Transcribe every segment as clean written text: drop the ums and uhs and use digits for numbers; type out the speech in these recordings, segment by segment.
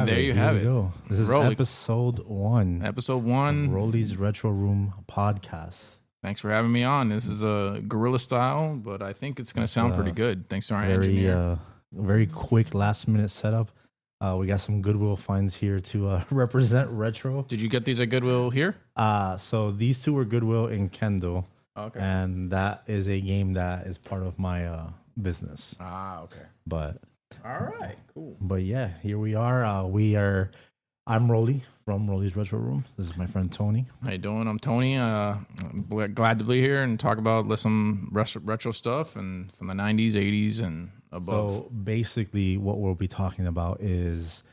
have there it. you Here have we it. go. This is Roly. episode 1. Episode 1. Roly's Retro Room podcast. Thanks for having me on. This is a guerrilla style, but I think it's going to sound pretty good. Thanks to our engineer. Very quick last minute setup. We got some Goodwill finds here to represent retro. Did you get these at Goodwill here? So these two were Goodwill in Kendall. Okay. And that is a game that is part of my business. Okay. But all right, cool. But yeah, here we are. I'm Roly from Roly's Retro Room. This is my friend Tony. How you doing? I'm Tony. I'm glad to be here and talk about some retro stuff and from the 90s, 80s, and above. So basically what we'll be talking about is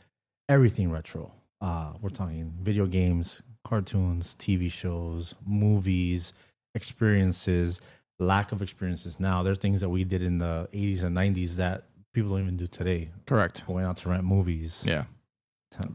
everything retro. We're talking video games, cartoons, TV shows, movies, experiences, lack of experiences now. There are things that we did in the 80s and 90s that people don't even do today. Correct. Going out to rent movies. Yeah.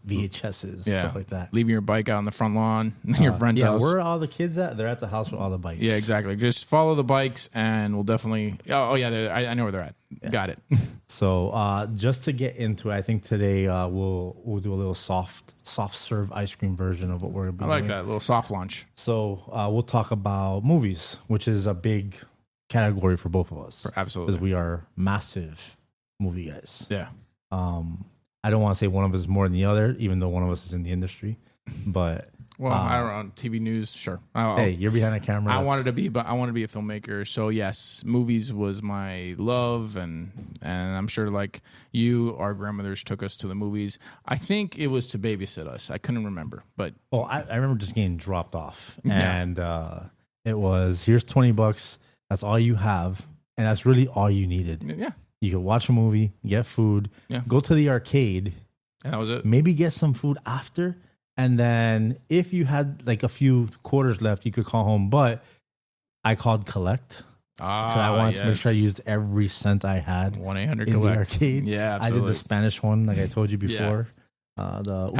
VHSs, yeah. stuff like that. Leaving your bike out on the front lawn, your friend's house. Where are all the kids at? They're at the house with all the bikes. Yeah, exactly. Just follow the bikes and we'll definitely... Oh yeah, I know where they're at. Yeah. Got it. So just to get into it, I think today we'll do a little soft serve ice cream version of what we're going to be doing. I like that, little soft launch. So we'll talk about movies, which is a big category for both of us. Absolutely. Because we are massive movie guys. Yeah. I don't want to say one of us is more than the other, even though one of us is in the industry. But I don't know, TV news, sure. Hey, you're behind a camera. I wanted to be a filmmaker. So yes, movies was my love, and I'm sure like you, our grandmothers took us to the movies. I think it was to babysit us. I couldn't remember, but I remember just getting dropped off, and it was here's $20. That's all you have, and that's really all you needed. Yeah. You could watch a movie, get food, go to the arcade. And that was it. Maybe get some food after. And then if you had like a few quarters left, you could call home. But I called collect. Because I wanted to make sure I used every cent I had 1-800 in collect. the arcade. Yeah, absolutely. I did the Spanish one, like I told you before. The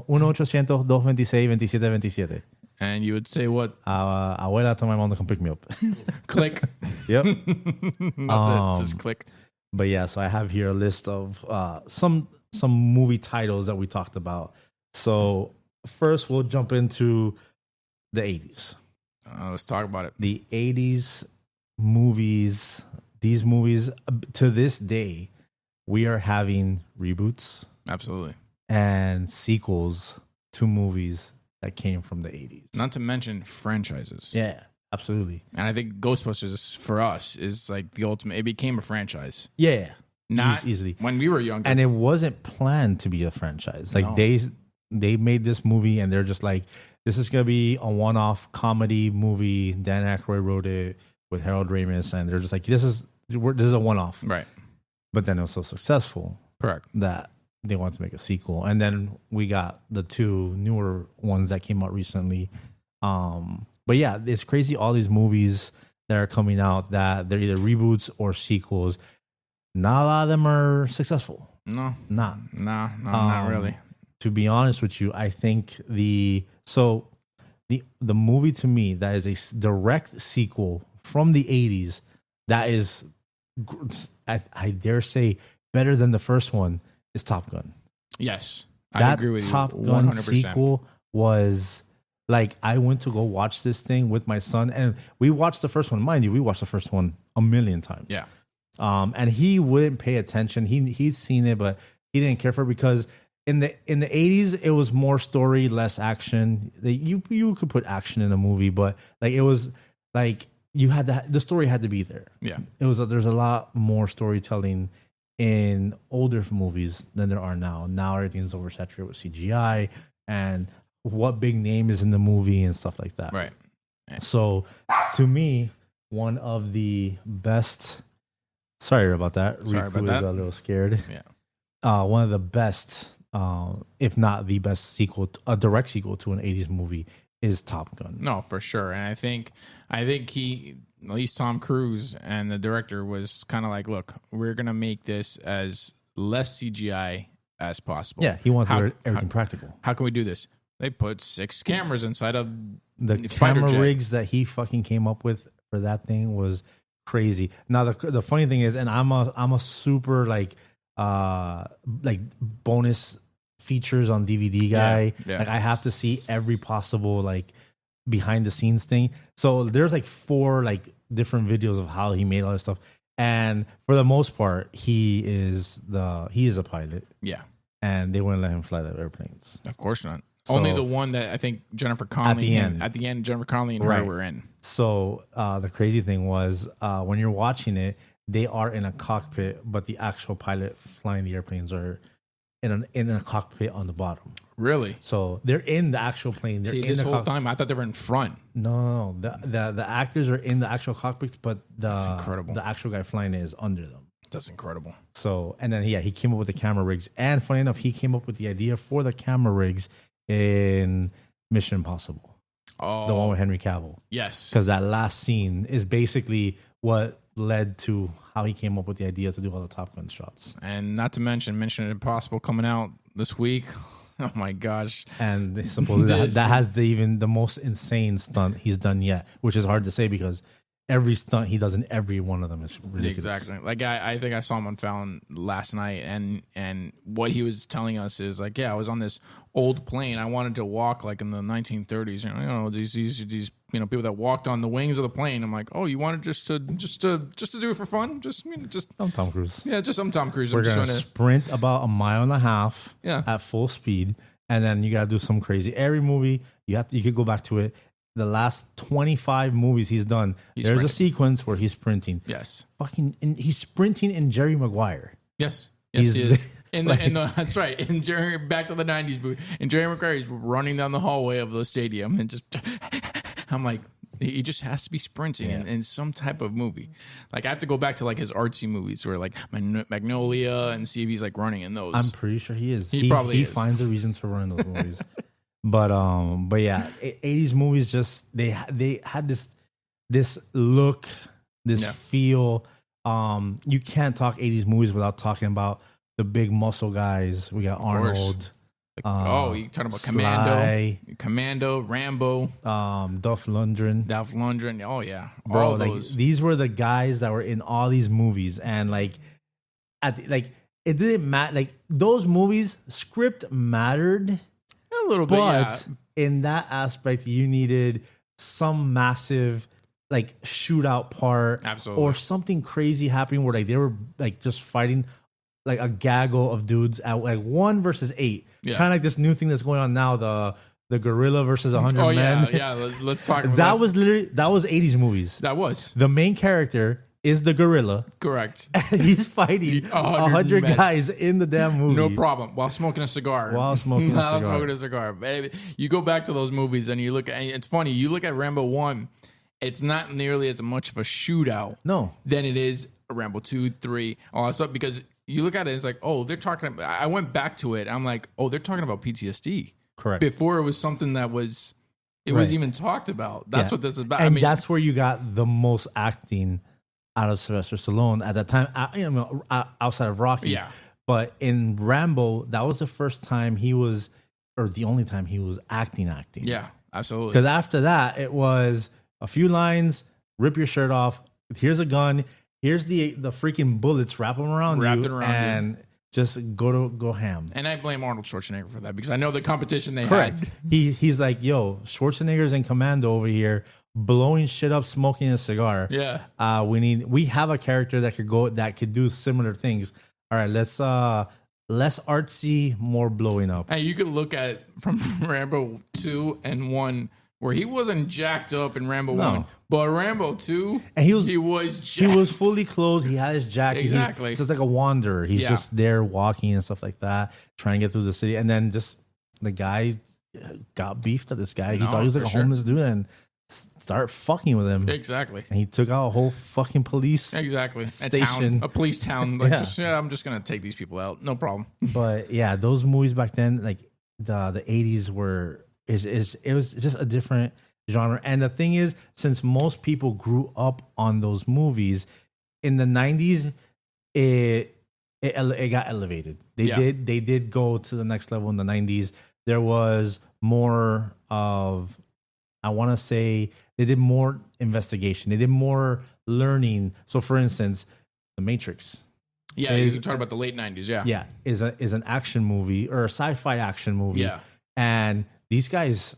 1-800-226-2727. And you would say what? Abuela told my mom to come pick me up. Click. Yep. That's it. Just click. But yeah, so I have here a list of some movie titles that we talked about. So first, we'll jump into the 80s. Let's talk about it. The 80s movies, these movies, to this day, we are having reboots. Absolutely. And sequels to movies that came from the 80s. Not to mention franchises. Yeah, absolutely. And I think Ghostbusters, for us, is like the ultimate. It became a franchise. Yeah. Not easily. When we were younger. And it wasn't planned to be a franchise. Like they made this movie and they're just like, this is going to be a one-off comedy movie. Dan Aykroyd wrote it with Harold Ramis. And they're just like, this is a one-off. Right. But then it was so successful. Correct. That they wanted to make a sequel. And then we got the two newer ones that came out recently. But yeah, it's crazy. All these movies that are coming out that they're either reboots or sequels. Not a lot of them are successful. No, not really. To be honest with you, I think the movie to me that is a direct sequel from the 80s that is, I dare say, better than the first one is Top Gun. Yes, I agree with you. That Top Gun sequel was like, I went to go watch this thing with my son, and we watched the first one. Mind you, we watched the first one a million times. Yeah. And he wouldn't pay attention. He'd seen it, but he didn't care for it because in the 80s it was more story, less action. You could put action in a movie, but like it was like the story had to be there. Yeah, there's a lot more storytelling in older movies than there are now. Now everything's oversaturated with CGI and what big name is in the movie and stuff like that. Right. So to me, one of the best. Sorry about that. Riku is a little scared. Yeah. One of the best, if not the best sequel, a direct sequel to an 80s movie is Top Gun. No, for sure. And I think he, at least Tom Cruise and the director, was kind of like, look, we're going to make this as less CGI as possible. Yeah, he wanted everything practical. How can we do this? They put 6 cameras inside of the camera rigs that he fucking came up with for that thing was crazy. Now the funny thing is, and I'm a super like bonus features on DVD guy. Yeah. Like I have to see every possible like behind the scenes thing. So there's like 4 like different videos of how he made all this stuff. And for the most part, he is a pilot, Yeah. and they wouldn't let him fly the airplanes. Of course not. So- Only the one that I think Jennifer Connelly At the end. Jennifer Connelly and her Right. were in. So the crazy thing was when you're watching it, they are in a cockpit, but the actual pilot flying the airplanes are in a cockpit on the bottom. Really? So they're in the actual plane. They're See, in this the whole time I thought they were in front. No. The actors are in the actual cockpits, but That's incredible. the actual guy flying it is under them. That's incredible. So, and then he came up with the camera rigs, and funny enough, he came up with the idea for the camera rigs in Mission Impossible, Oh, the one with Henry Cavill, yes. because that last scene is basically what led to how he came up with the idea to do all the Top Gun shots. And not to mention Mission Impossible coming out this week. Oh my gosh. And supposedly This- that has the most insane stunt he's done yet, which is hard to say because every stunt he does in every one of them is ridiculous. Exactly. Like I think I saw him on Fallon last night, and what he was telling us is like, yeah, I was on this old plane. I wanted to walk like in the 1930s. You know these people that walked on the wings of the plane. I'm like, oh, you wanted just to do it for fun? Just I'm Tom Cruise. yeah, just I'm Tom Cruise. We're I'm just gonna trying to sprint about a mile and a half Yeah. at full speed, and then you gotta do some crazy. Every movie you could go back to it. The last 25 movies he's done, there's sprinting. a sequence where he's sprinting. yes. He's sprinting in Jerry Maguire. Yes. He's Yes, he is. the- In the that's right. In Jerry, back to the 90s movie. And Jerry McCarthy is running down the hallway of the stadium and just I'm like, he just has to be sprinting in some type of movie. Like I have to go back to like his artsy movies where like Magnolia and see if he's like running in those. I'm pretty sure he is. He probably is. Finds a reason to run in those movies. But yeah, 80s movies just they had this look, this feel. You can't talk 80s movies without talking about the big muscle guys. We got Arnold. you talking about Sly, Commando, Rambo, Dolph Lundgren. Dolph Lundgren. Oh yeah, Bro, all like those. these were the guys that were in all these movies, and like it didn't matter. Like those movies, script mattered, A little bit, but in that aspect, you needed some massive like shootout part, Absolutely. or something crazy happening where like they were like just fighting like a gaggle of dudes at like 1 versus 8, Yeah. kind of like this new thing that's going on now, the gorilla versus 100 Oh men. yeah. Let's talk about that was 80s movies. that was The main character is the gorilla. correct. He's fighting 100 men. guys in the damn movie. No problem. While smoking a cigar. While smoking a cigar. smoking a cigar. Baby, you go back to those movies and you look at, and it's funny, you look at Rambo 1, it's not nearly as much of a shootout No. than it is Rambo 2, 3, all that stuff, because you look at it, it's like, oh, they're talking about, I went back to it, I'm like, oh, they're talking about PTSD. Correct. Before it was something that was, it Right. was even talked about. That's Yeah. what this is about. And that's where you got the most acting out of Sylvester Stallone at that time, outside of Rocky. Yeah. But in Rambo, that was the first time he was, or the only time he was acting. yeah, absolutely. Because after that, it was a few lines, rip your shirt off, here's a gun, here's the freaking bullets, wrap them around Wrapped you, it around and just go ham. And I blame Arnold Schwarzenegger for that because I know the competition they Correct. had. He's like, yo, Schwarzenegger's in Commando over here, blowing shit up, smoking a cigar. Yeah. We have a character that could do similar things. All right, let's less artsy, more blowing up. And you could look at from Rambo 2 and 1 where he wasn't jacked up in Rambo 1, but Rambo 2, And he was jacked. He was fully clothed. He had his jacket. Exactly. He's like a wanderer. He's just there walking and stuff like that, trying to get through the city. And then just the guy got beefed at this guy. He thought he was like a homeless dude and start fucking with him. Exactly. And he took out a whole fucking police Exactly. station. A police town. Like, Yeah. I'm just going to take these people out. No problem. But yeah, those movies back then, like the 80s it was just a different genre. And the thing is, since most people grew up on those movies, in the 90s, it got elevated. They did go to the next level in the 90s. There was more of, I want to say, they did more investigation. They did more learning. So for instance, The Matrix. Yeah, you talk about the late 90s. Yeah. Yeah, is an action movie or a sci-fi action movie. Yeah. And these guys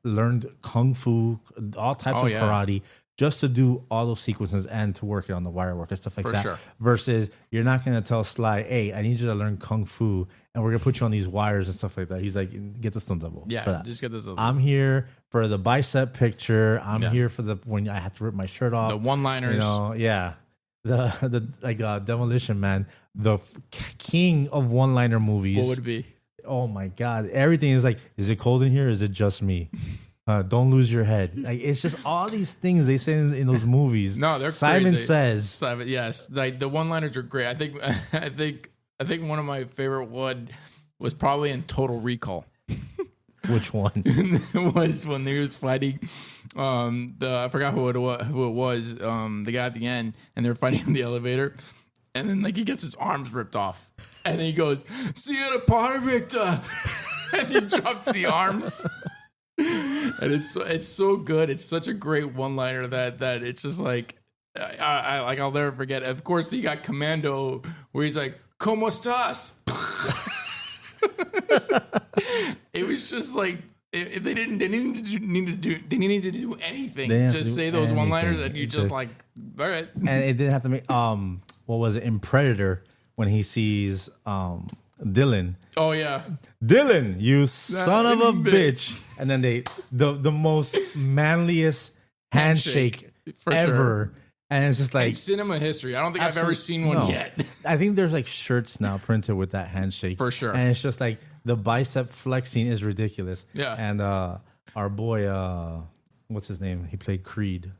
learned kung fu, all types of karate, just to do all those sequences and to work it on the wire work and stuff like that. Sure. Versus you're not going to tell Sly, hey, I need you to learn kung fu and we're going to put you on these wires and stuff like that. He's like, get the stunt double. Yeah, just get this. I'm here for the bicep picture. I'm here for when I have to rip my shirt off. The one-liners. You know, yeah. The Demolition Man, the king of one-liner movies. What would it be? Oh my God. Everything is like, is it cold in here? Is it just me? Don't lose your head. Like, it's just all these things they say in those movies. No, they're Simon crazy. Says. Yes. Like the one-liners are great. I think one of my favorite one was probably in Total Recall. Which one? It was when he was fighting I forgot who it was, the guy at the end, and they're fighting in the elevator. And then, like, he gets his arms ripped off. And then he goes, "See you at a party, Victor." And he drops the arms. And it's so good. It's such a great one-liner that it's just like, I'll never forget. Of course, you got Commando, where he's like, "¿Cómo estás?" It was just like, they didn't need to do anything. Just say those one-liners, and you just like, all right. And it didn't have to make what was it in Predator when he sees Dylan. Oh yeah, Dylan, you son of a bitch. And then the most manliest handshake for ever. Sure. And it's just like in cinema history. I don't think I've ever seen one yet. I think there's like shirts now printed with that handshake. For sure. And it's just like the bicep flexing is ridiculous. Yeah. And our boy, what's his name? He played Creed.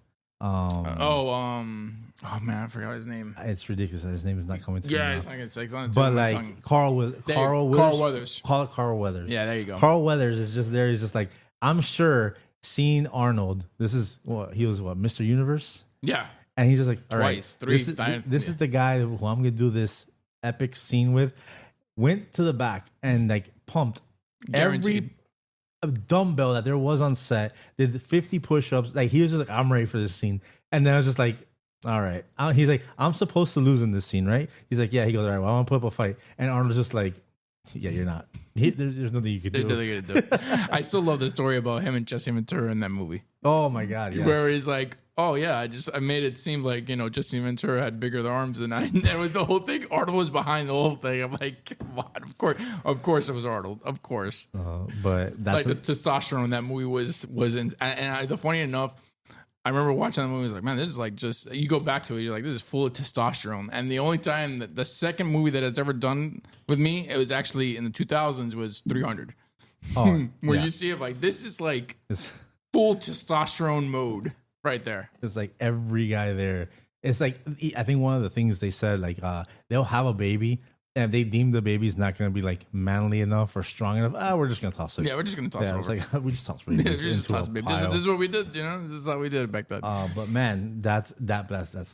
Oh man, I forgot his name. It's ridiculous that his name is not coming to me now. I can say it's on the But like tongue. Carl Weathers. Carl Weathers. Yeah, there you go. Carl Weathers is just there. He's just like, I'm sure seeing Arnold. This is he was Mr. Universe. Yeah. And he's just like, all Twice, right, three. This is the guy who I'm gonna do this epic scene with. Went to the back and like pumped Guaranteed. every dumbbell that there was on set. Did 50 push-ups. Like he was just like, I'm ready for this scene. And then I was just like, all right. He's like, I'm supposed to lose in this scene, right? He's like, yeah. He goes, all right. Well, I'm gonna put up a fight. And Arnold's just like, yeah, you're not. There's nothing you could do. There's nothing you could do. I still love the story about him and Jesse Ventura in that movie. Oh my God, yes. Where he's like, oh yeah, I made it seem like, Jesse Ventura had bigger arms than I. And it was the whole thing. Arnold was behind the whole thing. I'm like, come on, of course it was Arnold, of course. But that's like the testosterone in that movie was in. And the funny enough, I remember watching that movie. I was like, man, this is like just, you go back to it, you're like, this is full of testosterone. And the only time the second movie that it's ever done with me, it was actually in the 2000s, was 300. Where you see it like, this is like full testosterone mode right there. It's like every guy there. It's like, I think one of the things they said, like, they'll have a baby, and if they deem the baby's not going to be like manly enough or strong enough, we're just going to toss it. Yeah, we're just going to toss it over. It's like, we just toss babies. This is what we did. This is how we did it back then. But man, that's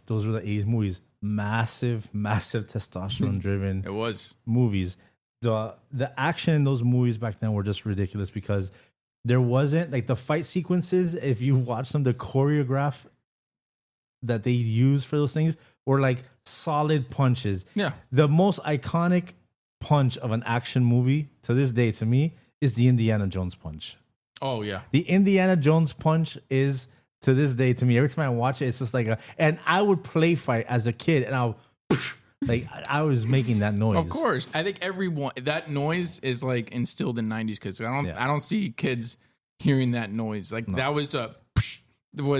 those were the 80s movies. Massive testosterone driven. It was movies. The action in those movies back then were just ridiculous because there wasn't like the fight sequences. If you watch them, the choreograph that they use for those things were like solid punches. Yeah. The most iconic punch of an action movie to this day to me is the Indiana Jones punch. Oh yeah. The Indiana Jones punch is to this day to me. Every time I watch it, it's just like and I would play fight as a kid and I was making that noise. Of course. I think that noise is like instilled in 90s kids. I don't see kids hearing that noise. Like that was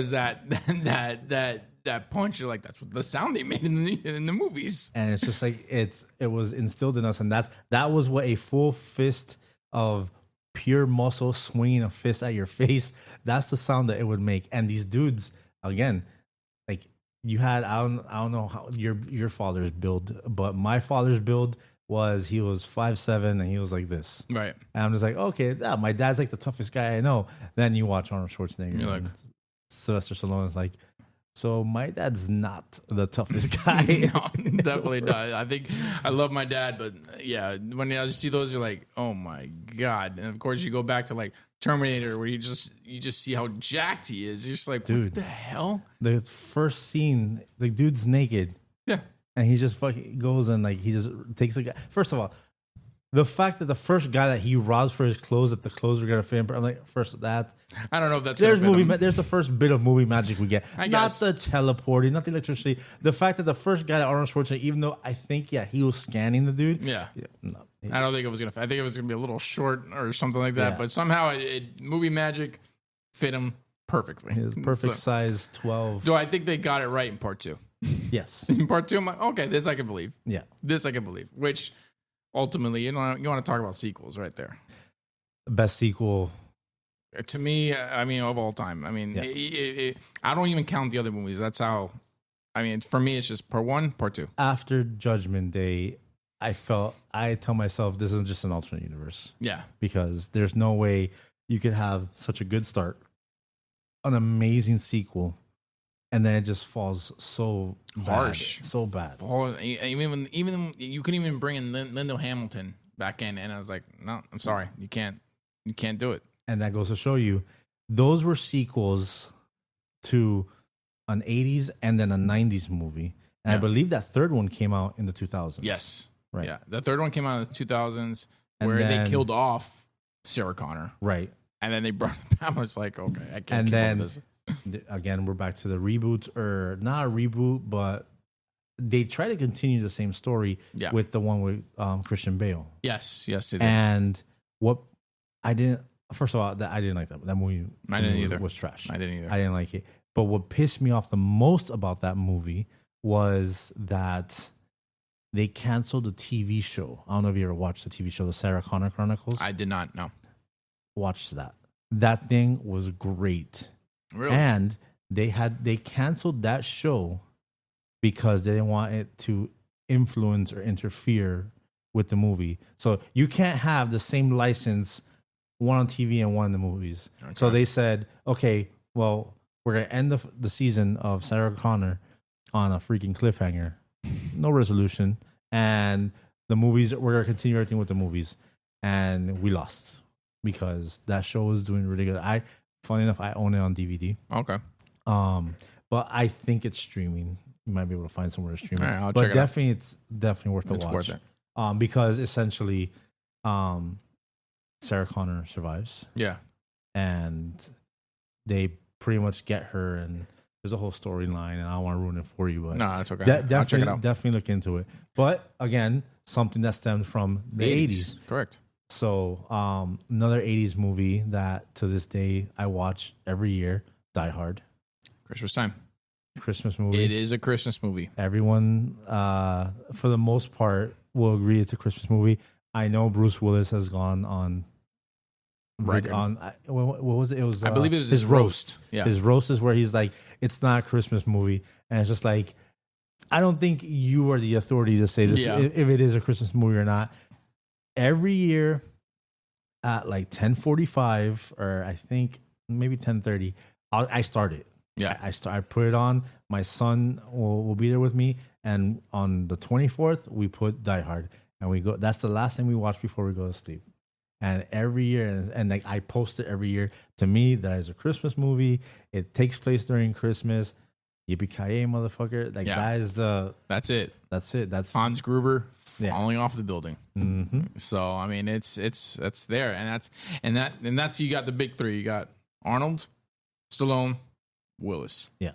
that punch. You're like, that's what the sound they made in the movies. And it's just like it was instilled in us, and that was what a full fist of pure muscle swinging a fist at your face. That's the sound that it would make. And these dudes, again, like you had, I don't know how your father's build, but my father's build was he was 5'7" and he was like this. Right. And I'm just like, okay, my dad's like the toughest guy I know. Then you watch Arnold Schwarzenegger. You're like, Sylvester Stallone is like, so my dad's not the toughest guy. No, definitely not. I think I love my dad, but yeah, when I see those, you're like, oh my God. And of course you go back to like Terminator, where you just see how jacked he is. You're just like, dude, what the hell? The first scene, the dude's naked. Yeah. and he just fucking goes and like he just takes the guy. First of all, the fact that the first guy that he robs for his clothes, that the clothes are gonna fit him, I'm like, first that. I don't know if that's There's gonna fit him. there's the first bit of movie magic we get. I Not guess. the teleporting, not the electricity. The fact that the first guy that Arnold Schwarzenegger, even though I think he was scanning the dude. Yeah. No, I don't think it was gonna. I think it was gonna be a little short or something like that. Yeah. But somehow movie magic fit him perfectly. his perfect So, size 12. do I think they got it right in part 2? Yes. In part 2, I'm like, okay, this I can believe. Yeah. This I can believe. Which ultimately, you want to talk about sequels right there. Best sequel. To me, I mean, of all time. I mean, Yeah. I don't even count the other movies. That's how. I mean, for me, it's just part 1, part 2. After Judgment Day, I tell myself this isn't just an alternate universe. Yeah. Because there's no way you could have such a good start, an amazing sequel, and then it just falls so Harsh. bad, so bad. Oh, even you couldn't even bring in Lyndall Hamilton back in, and I was like, no, I'm sorry, you can't do it. And that goes to show you, those were sequels to an 80s and then a 90s movie. And I Yeah. believe that third one came out in the 2000s. Yes, Right. Yeah, the third one came out in the 2000s, And where then- they killed off Sarah Connor, Right. and then they brought it back. I was like, okay, I can't. And keep then up with this. Again, we're back to the reboot, or not a reboot, but they try to continue the same story Yeah. with the one with Christian Bale. Yes, they did. And what I didn't, first of all, I didn't like that. That movie I to didn't me either. was trash. I didn't either. I didn't like it. But what pissed me off the most about that movie was that they canceled the TV show. I don't know if you ever watched the TV show, the Sarah Connor Chronicles. I did not know. Watched that. That thing was great. Really? And they canceled that show because they didn't want it to influence or interfere with the movie. So you can't have the same license, one on TV and one in the movies. Okay. So they said, okay, well, we're going to end the season of Sarah Connor on a freaking cliffhanger. No resolution. And the movies, we're going to continue everything with the movies. And we lost because that show was doing really good. Funny enough, I own it on DVD. Okay. But I think it's streaming. You might be able to find somewhere to stream it. All right, I'll but check it out. definitely, it's definitely worth the It's watch. worth it. Because essentially, Sarah Connor survives, Yeah. and they pretty much get her, and there's a whole storyline, and I don't want to ruin it for you, but No, that's okay. I'll check definitely, it out. definitely look into it. But again, something that stems from the 80s. Correct. So another 80s movie that to this day I watch every year, Die Hard. Christmas time. Christmas movie. It is a Christmas movie. Everyone, for the most part, will agree it's a Christmas movie. I know Bruce Willis has gone on Record. what was it? It was I believe it was his his roast. roast. Yeah. His roast is where he's like, it's not a Christmas movie, and it's just like, I don't think you are the authority to say this Yeah. if it is a Christmas movie or not. Every year at like 10:45 or I think maybe 10:30, I start it. Yeah. I put it on. My son will be there with me, and on the 24th we put Die Hard, and we go. That's the last thing we watch before we go to sleep. And every year, and like I post it every year. To me, that is a Christmas movie. It takes place during Christmas. Yippee-ki-yay, motherfucker! Like Yeah. that is That's it. That's Hans Gruber Yeah. falling off the building. Mhm. So I mean, it's there, and that's you got the big three. You got Arnold, Stallone, Willis, Yeah,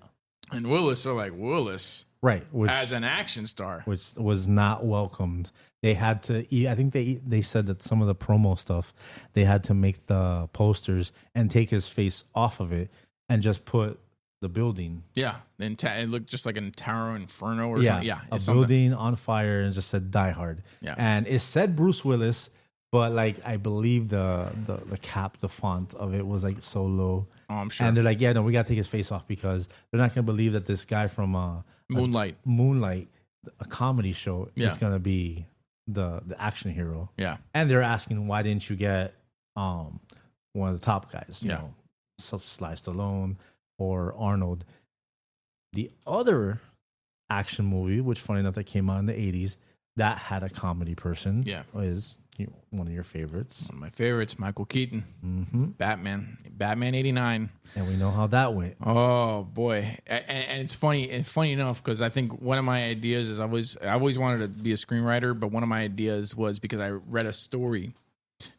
and Willis are like Willis right. Which as an action star. which was not welcomed. They had to. I think they said that some of the promo stuff they had to make the posters and take his face off of it and just put the building. Yeah, it looked just like an Tower Inferno or Yeah, something. Yeah, a it's something. building on fire and just said Die Hard. Yeah. And it said Bruce Willis, but like I believe the cap, the font of it was like so low. Oh, I'm sure. And they're like, yeah, no, we gotta take his face off because they're not gonna believe that this guy from Moonlight. Moonlight, a comedy show, Yeah. is gonna be the action hero. Yeah, And they're asking, why didn't you get one of the top guys? You Yeah. know, Sly Stallone or Arnold. The other action movie, which funny enough, that came out in the 80s, that had a comedy person. Yeah. Is one of your favorites. One of my favorites, Michael Keaton, Batman '89. And we know how that went. Oh boy, and it's funny. It's funny enough because I think one of my ideas is I always wanted to be a screenwriter, but one of my ideas was because I read a story.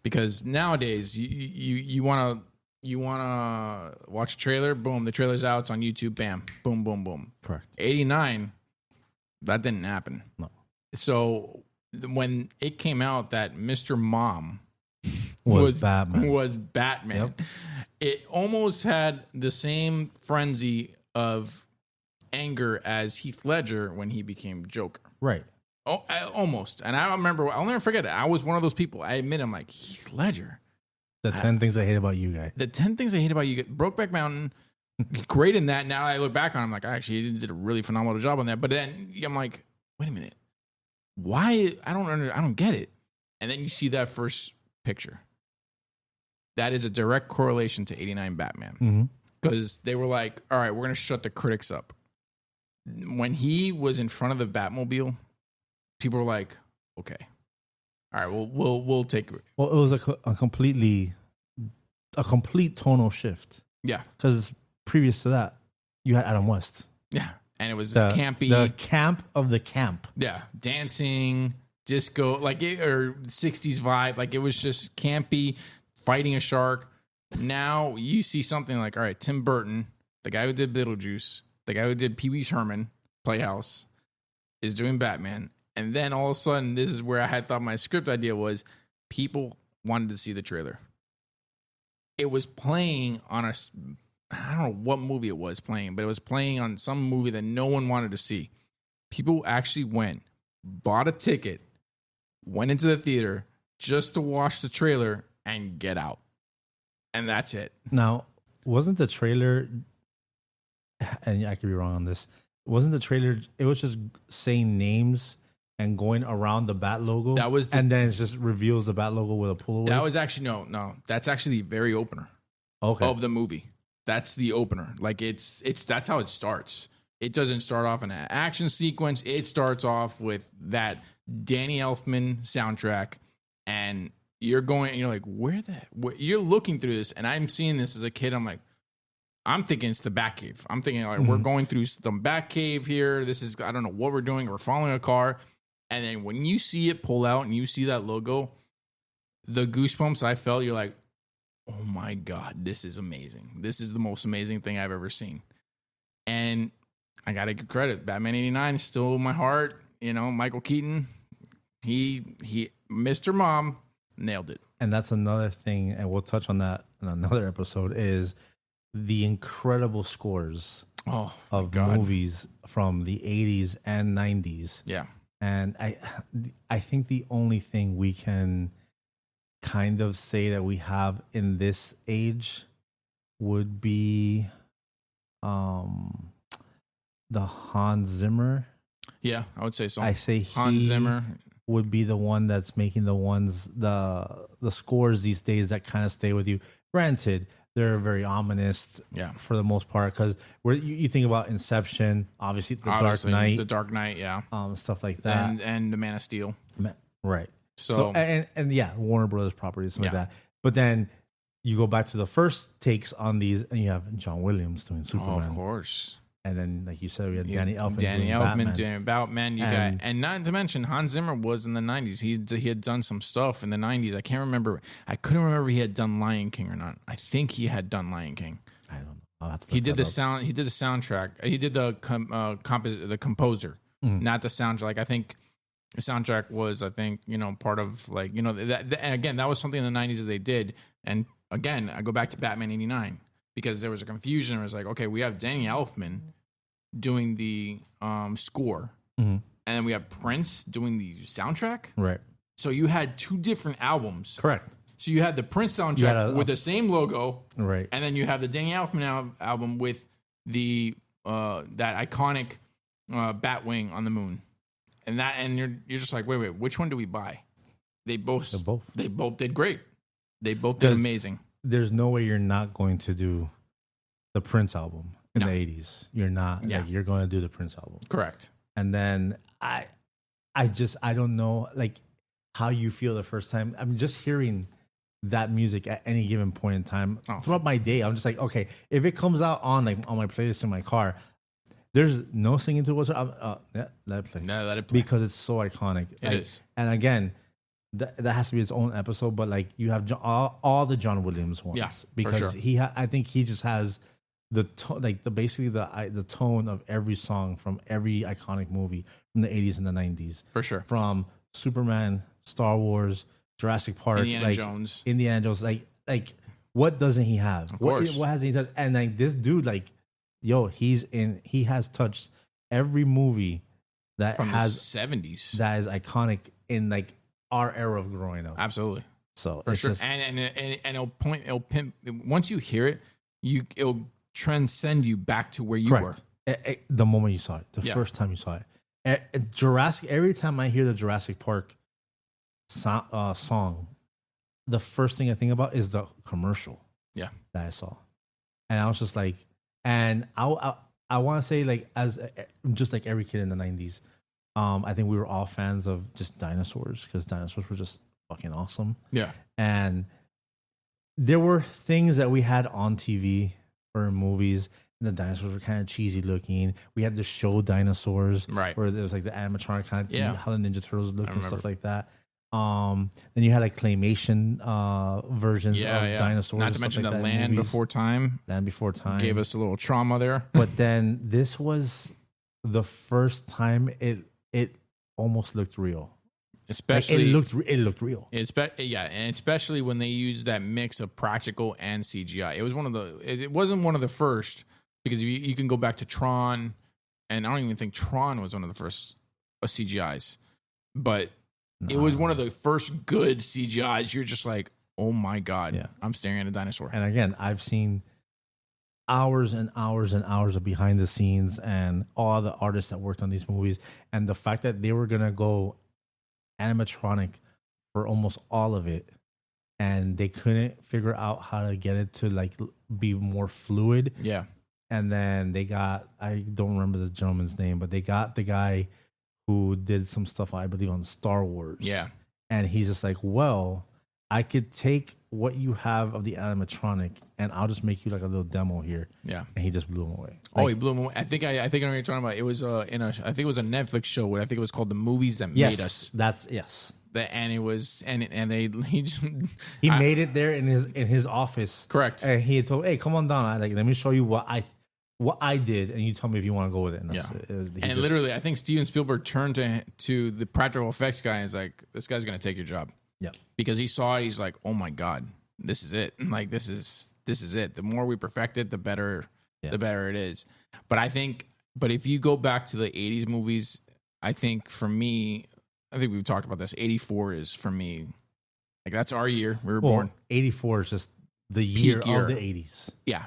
Because nowadays you want to watch a trailer, boom, the trailer's out, it's on YouTube, bam, boom, boom, boom. Correct. '89, that didn't happen. No. So when it came out that Mr. Mom was Batman. Yep. It almost had the same frenzy of anger as Heath Ledger when he became Joker. Right. Oh, almost. And I remember, I'll never forget it. I was one of those people. I admit, I'm like, Heath Ledger. The 10 things I hate about you, guy. The 10 things I hate about you. Brokeback Mountain, great in that. Now I look back on it, I'm like, actually, he did a really phenomenal job on that. But then I'm like, wait a minute. Why? I don't get it. And then you see that first picture. That is a direct correlation to '89 Batman. Because they were like, all right, we're going to shut the critics up. When he was in front of the Batmobile, people were like, okay, all right, we'll take it. Well, it was a complete tonal shift. Yeah. Because previous to that, you had Adam West. Yeah. And it was this campy. The camp of the camp. Yeah. Dancing, disco, or 60s vibe. Like it was just campy, fighting a shark. Now you see something like, all right, Tim Burton, the guy who did Beetlejuice, the guy who did Pee-wee's Herman, Playhouse, is doing Batman. And then all of a sudden, this is where I had thought my script idea was people wanted to see the trailer. It was playing on I don't know what movie it was playing, but it was playing on some movie that no one wanted to see. People actually went, bought a ticket, went into the theater just to watch the trailer and get out. And that's it. Now, wasn't the trailer, and I could be wrong on this, wasn't the trailer, it was just saying names and going around the Bat logo. And then it just reveals the Bat logo with a pull away. That was actually no. That's actually the very opener of the movie. That's the opener. Like it's that's how it starts. It doesn't start off in an action sequence. It starts off with that Danny Elfman soundtrack, and you're like, where you're looking through this, and I'm seeing this as a kid. I'm thinking it's the Batcave. I'm thinking like we're going through some Batcave here. This is, I don't know what we're doing. We're following a car. And then when you see it pull out and you see that logo, the goosebumps I felt, you're like, oh my God, this is amazing. This is the most amazing thing I've ever seen. And I got to give credit. Batman '89 is still in my heart. You know, Michael Keaton, he Mr. Mom, nailed it. And that's another thing, and we'll touch on that in another episode, is the incredible scores of movies from the 80s and 90s. Yeah. And I think the only thing we can kind of say that we have in this age would be the Hans Zimmer. Yeah, I would say so. I say Hans Zimmer would be the one that's making the scores these days that kind of stay with you. Granted, they're very ominous for the most part, because you think about Inception, obviously The Dark Knight, stuff like that, and The Man of Steel, right? So and Warner Brothers properties, something like that. But then you go back to the first takes on these, and you have John Williams doing Superman, of course. And then, like you said, we had Danny Elfman doing Batman. And not to mention, Hans Zimmer was in the 90s. He had done some stuff in the 90s. I can't remember. I couldn't remember he had done Lion King or not. I think he had done Lion King. I don't know. I'll have to he did the sound. He did the soundtrack. He did the composer, not the soundtrack. Like I think the soundtrack was, part of that. And again, that was something in the 90s that they did. And again, I go back to Batman '89. Because there was a confusion. It was like, okay, we have Danny Elfman doing the score, and then we have Prince doing the soundtrack. Right. So you had two different albums. Correct. So you had the Prince soundtrack with the same logo, right? And then you have the Danny Elfman album with the that iconic Batwing on the moon, and you're just like, wait, which one do we buy? They both did great. They both did amazing. There's no way you're not going to do the Prince album in the 80s. You're not. Like, you're going to do the Prince album. Correct. And then I don't know like how you feel the first time. I'm just hearing that music at any given point in time throughout my day. I'm just like, okay, if it comes out on like on my playlist in my car, there's no singing to whatsoever. Yeah, let it play. No, let it play. Because it's so iconic. It is. And again, that has to be its own episode. But like you have all the John Williams ones. Yeah, because for sure. I think he just has the like the basically the tone of every song from every iconic movie from the 80s and the 90s. For sure. From Superman, Star Wars, Jurassic Park, Indiana Jones. Like what doesn't he have? Of course. What hasn't he touched? And like this dude, like, yo, he has touched every movie that From has the 70s. that is iconic in like our era of growing up. Absolutely. So For it's sure. just, And it'll pimp. Once you hear it, it'll transcend you back to where you were. correct. The moment you saw it, the first time you saw it. Jurassic. Every time I hear the Jurassic Park song, the first thing I think about is the commercial. Yeah. That I saw, and I was just like, and I want to say like as just like every kid in the 90s, I think we were all fans of just dinosaurs because dinosaurs were just fucking awesome. Yeah. And there were things that we had on TV or in movies, and the dinosaurs were kind of cheesy looking. We had the show dinosaurs, Right. where it was like the animatronic kind of thing, Yeah. how the Ninja Turtles looked and stuff remember. like that. Then you had like claymation versions of dinosaurs. Not and to stuff mention like the that in Land movies. Before Time Land Before Time gave us a little trauma there. But then this was the first time it almost looked real. Especially It looked real. and especially when they used that mix of practical and CGI. It was it wasn't one of the first, because you can go back to Tron, and I don't even think Tron was one of the first CGIs, but it was one of the first good CGIs. You're just like, oh my God, Yeah. I'm staring at a dinosaur. And again, I've seen hours and hours and hours of behind the scenes and all the artists that worked on these movies, and the fact that they were gonna go animatronic for almost all of it, and they couldn't figure out how to get it to like be more fluid. Yeah. And then I don't remember the gentleman's name, but they got the guy who did some stuff, I believe, on Star Wars. Yeah. And he's just like, well, I could take what you have of the animatronic and I'll just make you like a little demo here. Yeah. And he just blew him away. He blew him away. I think I know what you're talking about. It was I think it was a Netflix show where I think it was called The Movies That Made Us. Yes. And it was and He made it there in his office. Correct. And he had told, hey, come on down. Let me show you what I did, and you tell me if you want to go with it. And that's it. Literally, I think Steven Spielberg turned to the practical effects guy and was like, "This guy's going to take your job." Yeah, because he saw it. He's like, "Oh my God, this is it! Like this is it. The more we perfect it, the better it is." But if you go back to the '80s movies, I think for me, I think we've talked about this. '84 is for me, like that's our year. We were born. '84 is just the year year of the 80s. Yeah,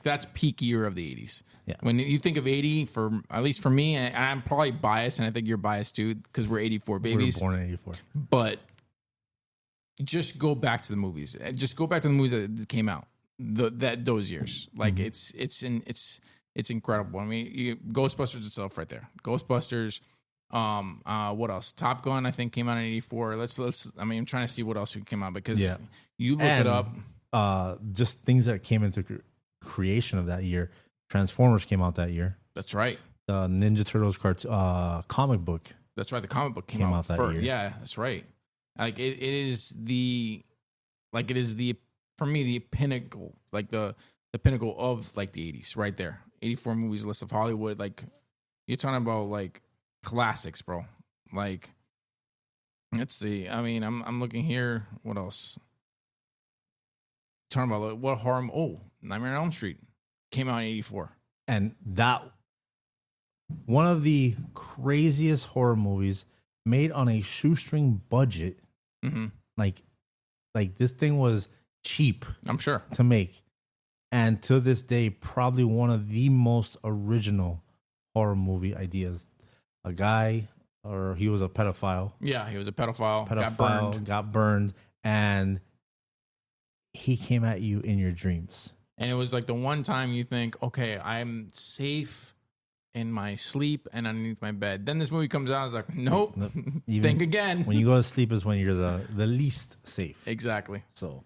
that's peak year of the 80s. Yeah. When you think of 80, at least for me, and I'm probably biased, and I think you're biased too, because we're 84 babies. We were born in '84. But just go back to the movies. Just go back to the movies that came out those years. Like it's incredible. I mean, Ghostbusters itself, right there. Ghostbusters. What else? Top Gun, I think, came out in '84. I mean, I'm trying to see what else came out, because you look it up. Just things that came into creation of that year. Transformers came out that year. That's right. The Ninja Turtles comic book. That's right. The comic book came out that first. year. Yeah, that's right. Like it is the for me the pinnacle, like the pinnacle of like the 80s, right there. 84 movies, list of Hollywood. Like you're talking about like classics, bro. Like let's see. I mean, I'm looking here. What else? Talking about like, what horror? Nightmare on Elm Street came out in '84, and that one of the craziest horror movies made on a shoestring budget. Mm-hmm. Like this thing was cheap, I'm sure, to make, and to this day, probably one of the most original horror movie ideas. A guy, or he was a pedophile. Yeah, he was a pedophile. Got burned, and he came at you in your dreams. And it was like the one time you think, okay, I'm safe in my sleep and underneath my bed. Then this movie comes out. I was like, nope. Even Think again. When you go to sleep is when you're the least safe. Exactly. So,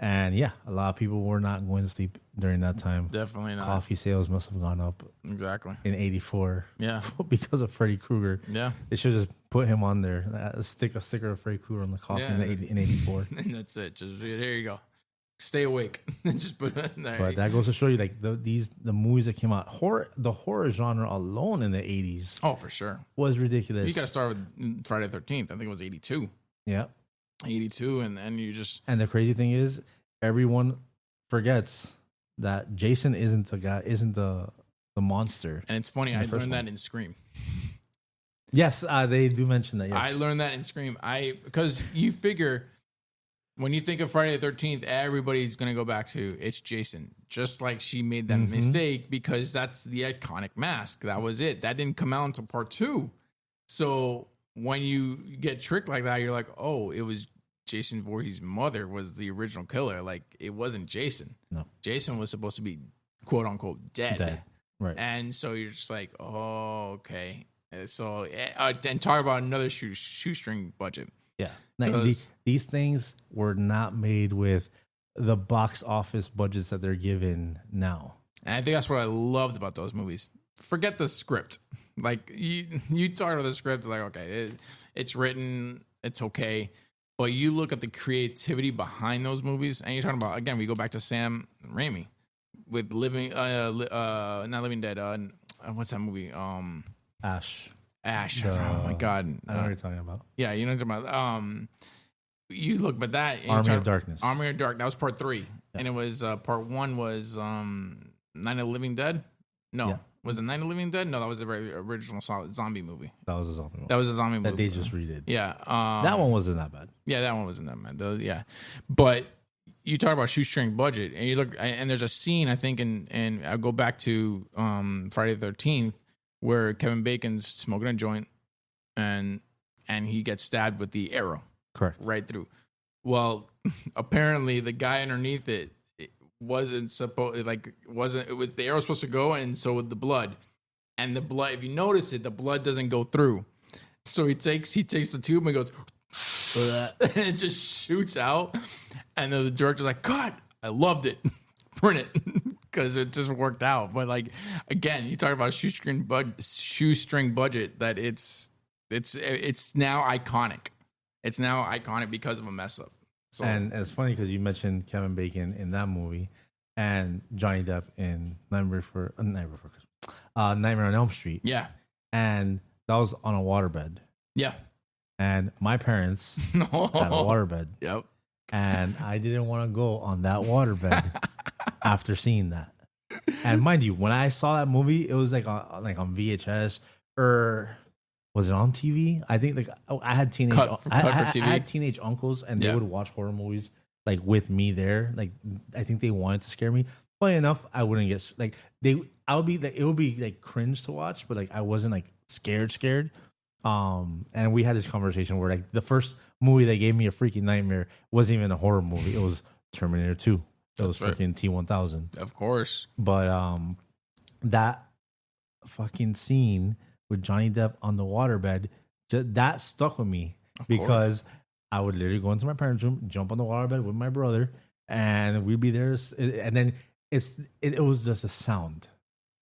and yeah, a lot of people were not going to sleep during that time. Definitely not. Coffee sales must have gone up. Exactly. In '84. Yeah. Because of Freddy Krueger. Yeah. They should just put him on there. A sticker of Freddy Krueger on the coffee in '84. And that's it. Just there you go. Stay awake. Just put it there. But that goes to show you, like the movies that came out, the horror genre alone in the '80s. Oh, for sure. Was ridiculous. You got to start with Friday the 13th. I think it was '82. Yeah. 82, and you just. And the crazy thing is, everyone forgets that Jason isn't the monster. And it's funny, I learned that in Scream. Yes, they do mention that. Yes. I learned that in Scream. Because you figure when you think of Friday the 13th, everybody's going to go back to it's Jason. Just like she made that mistake because that's the iconic mask. That was it. That didn't come out until part 2. So when you get tricked like that, you're like, oh, it was Jason Voorhees' mother was the original killer. Like, it wasn't Jason. No. Jason was supposed to be, quote unquote, dead. Right. And so you're just like, oh, okay. So, and talk about another shoestring budget. Yeah. Now, these things were not made with the box office budgets that they're given now. And I think that's what I loved about those movies. Forget the script. Like, you talk about the script, like, okay, it's written, it's okay. But you look at the creativity behind those movies, and you're talking about, again, we go back to Sam Raimi with not Living Dead. What's that movie? Ash. Oh my God. I know what you're talking about. Yeah, you know what I'm talking about. You look at that. Army of Darkness. Army of Darkness. That was part 3. Yeah. And it was, part 1 was Night of the Living Dead. No. Yeah. Was it Night of the Living Dead? No, that was a very original zombie movie. That was a zombie movie. That was a zombie movie. That they just redid. Yeah. That one wasn't that bad. Yeah, that one wasn't that bad. Yeah. But you talk about shoestring budget, and you look, and there's a scene, I think, and I'll go back to Friday the 13th, where Kevin Bacon's smoking a joint, and he gets stabbed with the arrow. Correct. Right through. Well, apparently the guy underneath it wasn't supposed, it was the arrow supposed to go, and so with the blood, and the blood, if you notice it, the blood doesn't go through. So he takes the tube and goes, and it just shoots out, and then the director's like, "God, I loved it, print it," because it just worked out. But like, again, you talk about shoestring budget, that it's now iconic. It's now iconic because of a mess up. So, and it's funny because you mentioned Kevin Bacon in that movie and Johnny Depp in Nightmare on Elm Street. Yeah. And that was on a waterbed. Yeah. And my parents had a waterbed. Yep. And I didn't want to go on that waterbed after seeing that. And mind you, when I saw that movie, it was like on VHS, or was it on TV? I think I had teenage I had teenage uncles, and they would watch horror movies like with me there. Like, I think they wanted to scare me. Funny enough, I wouldn't get like it would be like cringe to watch, but like I wasn't like scared. And we had this conversation where like the first movie that gave me a freaking nightmare wasn't even a horror movie. It was Terminator 2. It was freaking T-1000. Of course. But that fucking scene with Johnny Depp on the waterbed, that stuck with me because I would literally go into my parents' room, jump on the waterbed with my brother, and we'd be there. And then it was just a sound.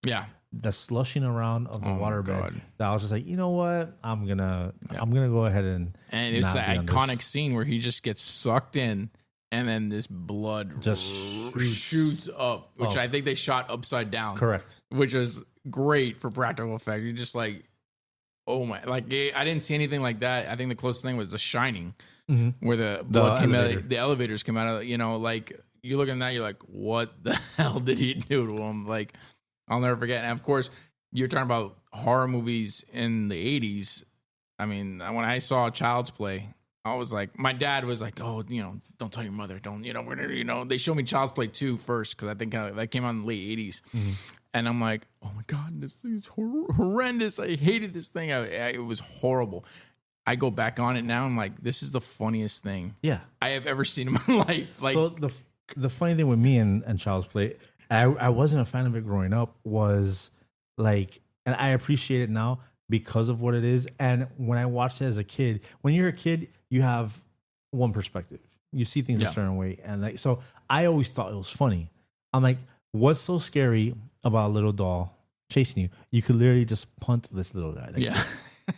Yeah. The slushing around of the waterbed. That I was just like, you know what? I'm gonna go ahead and it's that iconic scene where he just gets sucked in, and then this blood just shoots up, which I think they shot upside down. Correct. Which is great for practical effect. You're just like, oh my! Like, I didn't see anything like that. I think the closest thing was The Shining, where the blood came out. The elevators came out of. Like, you look at that, you're like, what the hell did he do to him? Like, I'll never forget. And of course, you're talking about horror movies in the 80s. I mean, when I saw Child's Play, I was like, my dad was like, oh, don't tell your mother. Don't, they showed me Child's Play 2 first, because I think that came out in the late 80s. Mm-hmm. And I'm like, oh my God, this thing is horrendous. I hated this thing. It was horrible. I go back on it now. I'm like, this is the funniest thing I have ever seen in my life. Like, so the funny thing with me and Child's Play, I wasn't a fan of it growing up, was like and I appreciate it now because of what it is. And when I watched it as a kid, when you're a kid, you have one perspective. You see things a certain way, and like so, I always thought it was funny. I'm like, what's so scary about a little doll chasing you? You could literally just punt this little guy.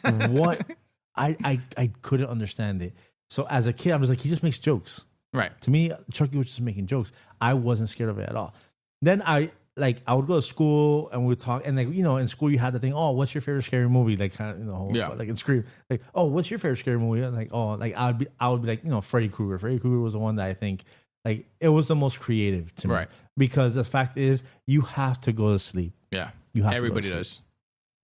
Like, what? I couldn't understand it. So as a kid, I was like, he just makes jokes. Right. To me, Chucky was just making jokes. I wasn't scared of it at all. Then I would go to school and we would talk, and like, you know, in school you had the thing, oh, what's your favorite scary movie? Like kind of, you know, like in Scream, like, oh, what's your favorite scary movie? And like, oh, like I would be like, you know, Freddy Krueger. Freddy Krueger was the one that I think like it was the most creative to me, because the fact is you have to go to sleep. Yeah, you have. Everybody to go to does.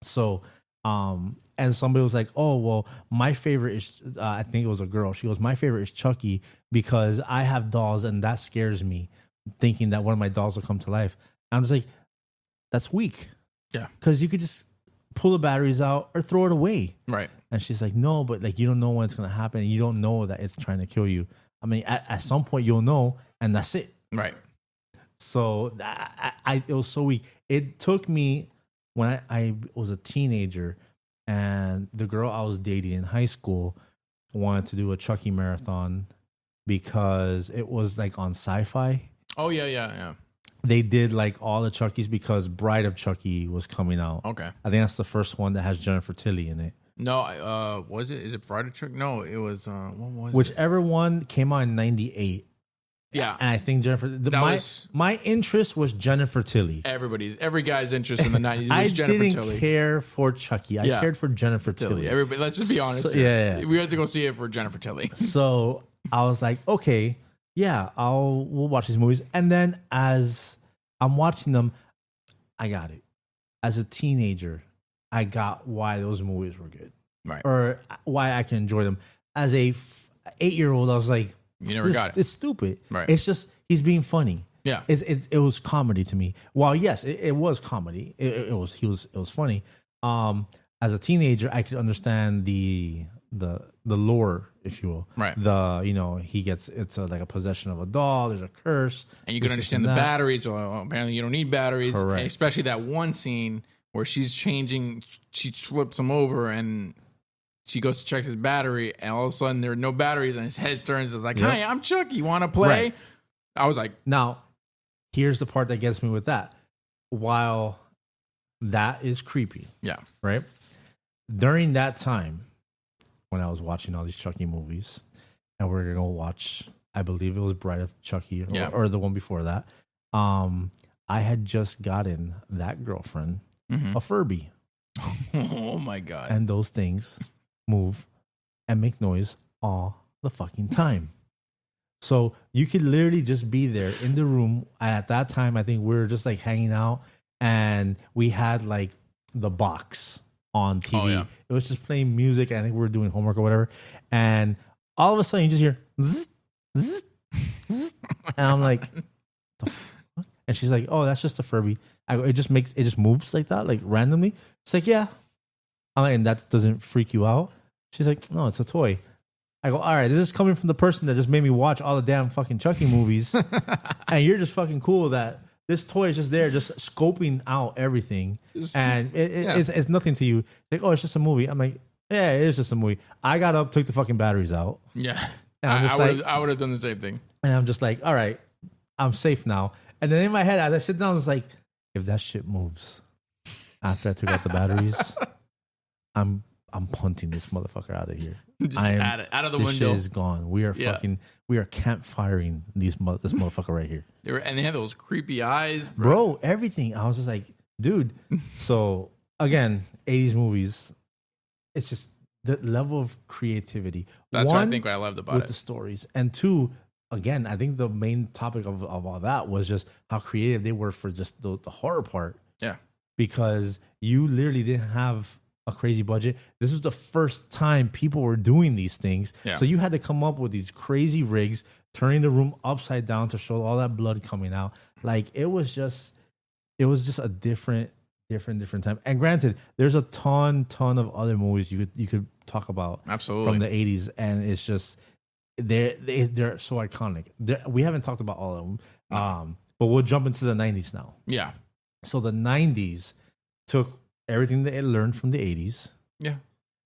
So, and somebody was like, oh, well, my favorite is, I think it was a girl. She goes, my favorite is Chucky because I have dolls and that scares me, thinking that one of my dolls will come to life. And I'm just like, that's weak. Yeah. Because you could just pull the batteries out or throw it away. Right. And she's like, no, but like, you don't know when it's going to happen. And you don't know that it's trying to kill you. I mean, at some point you'll know, and that's it. Right. So it was so weak. It took me when I was a teenager, and the girl I was dating in high school wanted to do a Chucky marathon because it was like on Sci-Fi. Oh, yeah. They did like all the Chuckies because Bride of Chucky was coming out. Okay. I think that's the first one that has Jennifer Tilly in it. No, was it? Is it Bride of Chucky? No, it was, what was Whichever one came out in 98. Yeah, and I think Jennifer. My interest was Jennifer Tilly. Every guy's interest in the 90s was Jennifer Tilly. I didn't care for Chucky. I cared for Jennifer Tilly. Everybody, let's just be honest. So, yeah, we had to go see it for Jennifer Tilly. So I was like, okay, yeah, we'll watch these movies. And then as I'm watching them, I got it. As a teenager, I got why those movies were good, right? Or why I can enjoy them. As a 8-year-old, I was like, you never got it. It's stupid. Right. It's just he's being funny. Yeah. It was comedy to me. While yes, it was comedy. It was funny. As a teenager, I could understand the lore, if you will. Right. He gets like a possession of a doll. There's a curse, and you can understand the batteries. Well, apparently, you don't need batteries. Correct. Especially that one scene where she's changing. She flips him over and she goes to check his battery, and all of a sudden there are no batteries, and his head turns and is like, "Hi, I'm Chucky. You want to play?" Right. I was like, now, here's the part that gets me with that. While that is creepy, yeah, right. During that time, when I was watching all these Chucky movies, and we're gonna watch, I believe it was Bride of Chucky, or the one before that. I had just gotten that girlfriend a Furby. Oh my god! And those things move and make noise all the fucking time. So you could literally just be there in the room. At that time, I think we were just like hanging out, and we had like the box on TV. Oh, yeah. It was just playing music. I think we were doing homework or whatever. And all of a sudden you just hear zzz, zzz, zzz. And I'm like, the fuck? And she's like, oh, that's just a Furby. I go, it just moves like that, like randomly. It's like, yeah. I'm like, and that doesn't freak you out? She's like, no, it's a toy. I go, all right, this is coming from the person that just made me watch all the damn fucking Chucky movies. And you're just fucking cool that this toy is just there, just scoping out everything. And it's nothing to you. Like, oh, it's just a movie. I'm like, yeah, it is just a movie. I got up, took the fucking batteries out. Yeah. And I would have done the same thing. And I'm just like, all right, I'm safe now. And then in my head, as I sit down, I was like, if that shit moves after I took out the batteries, I'm punting this motherfucker out of here. Just out of the window. This shit is gone. We are campfiring this motherfucker right here. And they had those creepy eyes, bro. Everything. I was just like, dude. So again, 80s movies. It's just the level of creativity. That's what I think what I loved about with the stories, and two, again, I think the main topic of all that was just how creative they were for just the horror part. Yeah, because you literally didn't have a crazy budget. This was the first time people were doing these things. Yeah. So you had to come up with these crazy rigs, turning the room upside down to show all that blood coming out. Like it was just a different time. And granted, there's a ton of other movies you could talk about absolutely from the 80s, and it's just they're so iconic. We haven't talked about all of them. No. But we'll jump into the 90s now. Yeah. So the 90s took everything that it learned from the 80s Yeah.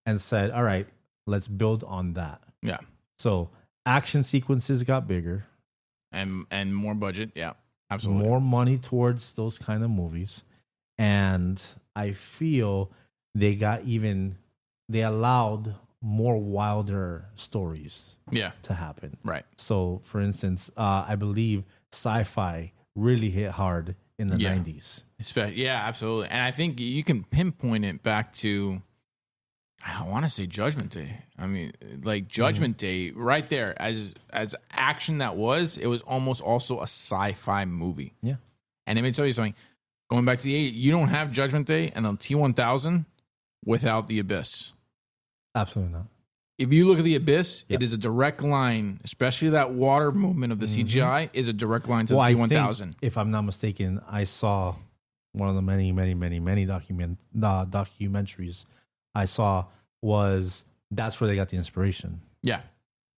and said, all right, let's build on that. Yeah. So action sequences got bigger. And more budget. Yeah. Absolutely. More money towards those kind of movies. And I feel they allowed more wilder stories to happen. Right. So, for instance, I believe sci-fi really hit hard in the 90s. Yeah, absolutely. And I think you can pinpoint it back to, I want to say Judgment Day. I mean, like Judgment Day right there, as action that was, it was almost also a sci-fi movie. Yeah. And let me tell you something, going back to the 80s, you don't have Judgment Day and the T-1000 without the Abyss. Absolutely not. If you look at the Abyss, it is a direct line, especially that water movement of the CGI is a direct line to the T-1000. If I'm not mistaken, I saw one of the many documentaries I saw that's where they got the inspiration. Yeah.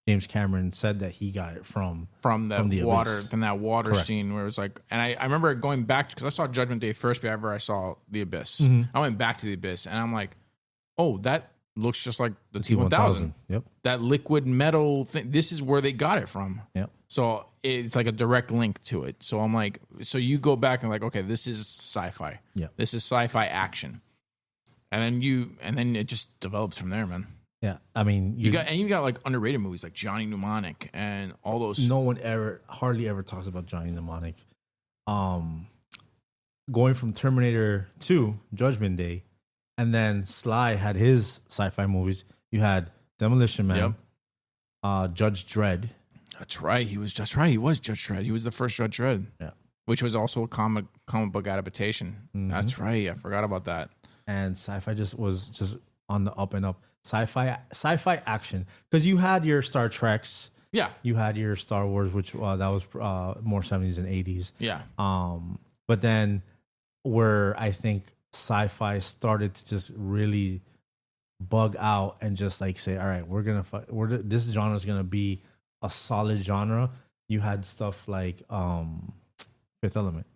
James Cameron said that he got it from the water, Abyss. from that water scene where it was like, and I remember going back because I saw Judgment Day first before I saw the Abyss. I went back to the Abyss and I'm like, oh, that looks just like the T-1000. Yep. That liquid metal thing. This is where they got it from. Yep. So it's like a direct link to it. So I'm like, so you go back and like, okay, this is sci-fi. Yeah. This is sci-fi action. And then it just develops from there, man. Yeah. I mean, you got like underrated movies like Johnny Mnemonic and all those. No one hardly ever talks about Johnny Mnemonic. Going from Terminator 2, Judgment Day, and then Sly had his sci-fi movies. You had Demolition Man, Judge Dredd. That's right. He was Judge Dredd. He was the first Judge Dredd. Yeah. Which was also a comic book adaptation. That's right. I forgot about that. And sci-fi was just on the up and up. Sci-fi action, because you had your Star Treks, you had your Star Wars, which that was more 70s and 80s, but then where I think sci-fi started to just really bug out and just like say, all right, this genre is gonna be a solid genre. You had stuff like Fifth Element.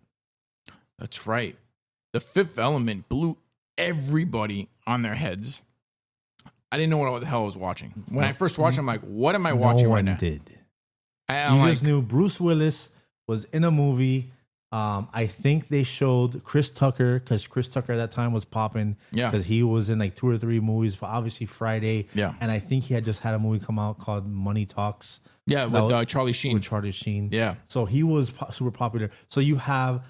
That's right. The Fifth Element blew everybody on their heads. I didn't know what the hell I was watching. When I first watched it, I'm like, what am I watching right now? No one did. You just knew Bruce Willis was in a movie. I think they showed Chris Tucker, because Chris Tucker at that time was popping. Yeah. Because he was in like 2 or 3 movies, obviously Friday. Yeah. And I think he had just had a movie come out called Money Talks. Yeah, with Charlie Sheen. With Charlie Sheen. Yeah. So he was super popular. So you have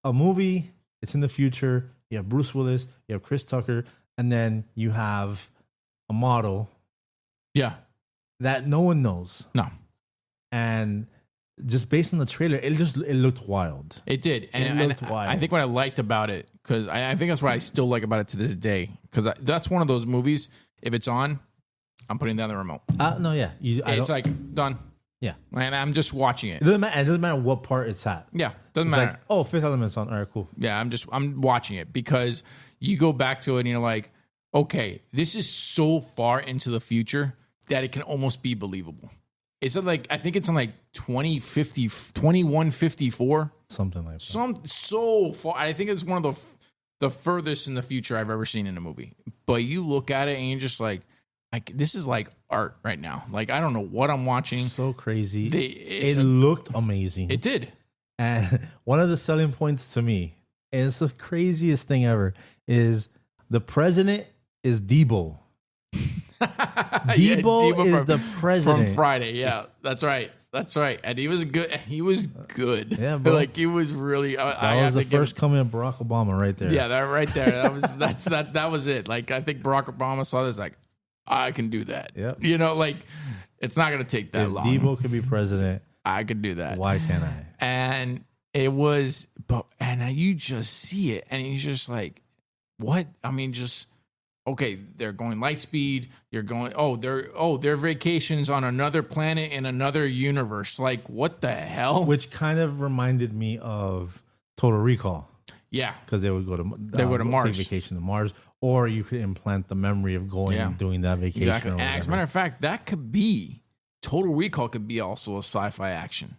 a movie, it's in the future. You have Bruce Willis, you have Chris Tucker, and then you have a model. Yeah. That no one knows. No. And just based on the trailer, it looked wild. It did. And it looked wild. I think what I liked about it, because I think that's what I still like about it to this day, because that's one of those movies, if it's on, I'm putting down the remote. No, yeah. It's like, done. Yeah. And I'm just watching it. It doesn't matter what part it's at. Yeah. Doesn't matter. Like, oh, Fifth Element's on. All right, cool. Yeah, I'm watching it, because you go back to it and you're like, okay, this is so far into the future that it can almost be believable. It's like, I think it's in like 2154. Something like that. So far. I think it's one of the furthest in the future I've ever seen in a movie. But you look at it and you're just like this is like art right now. Like, I don't know what I'm watching. So crazy. It looked amazing. It did. And one of the selling points to me, and it's the craziest thing ever, is the president is Debo. Debo is the president from Friday. Yeah, that's right. That's right. And he was good. Yeah, bro. Like, he was really. That was the first coming of Barack Obama right there. Yeah, that right there. That was it. Like, I think Barack Obama saw this. Like, I can do that. Yep. You know, like, it's not going to take that long. Debo could be president, I could do that. Why can't I? And it was, and you just see it, and you're just like, what? I mean, just. Okay, they're going light speed. You're going, they're vacations on another planet in another universe. Like, what the hell? Which kind of reminded me of Total Recall. Yeah, because they would go to Mars, take vacation to Mars, or you could implant the memory of going and doing that vacation. Exactly. And as a matter of fact, that could be Total Recall. Could be also a sci-fi action.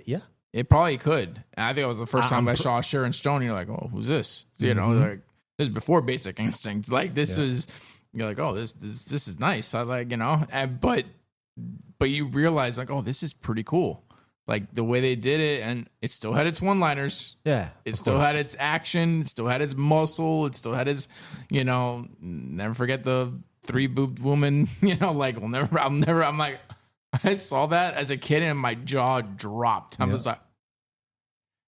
Yeah, it probably could. And I think it was the first time I saw Sharon Stone. You're like, oh, who's this? You know, like. This is before Basic Instinct. Like this is, you're like, oh, this is nice. I like, but you realize like, oh, this is pretty cool. Like the way they did it, and it still had its one-liners. Yeah, it still had its action. It still had its muscle. It still had its, never forget the 3-boobed woman. Like I'm like, I saw that as a kid and my jaw dropped. I was like,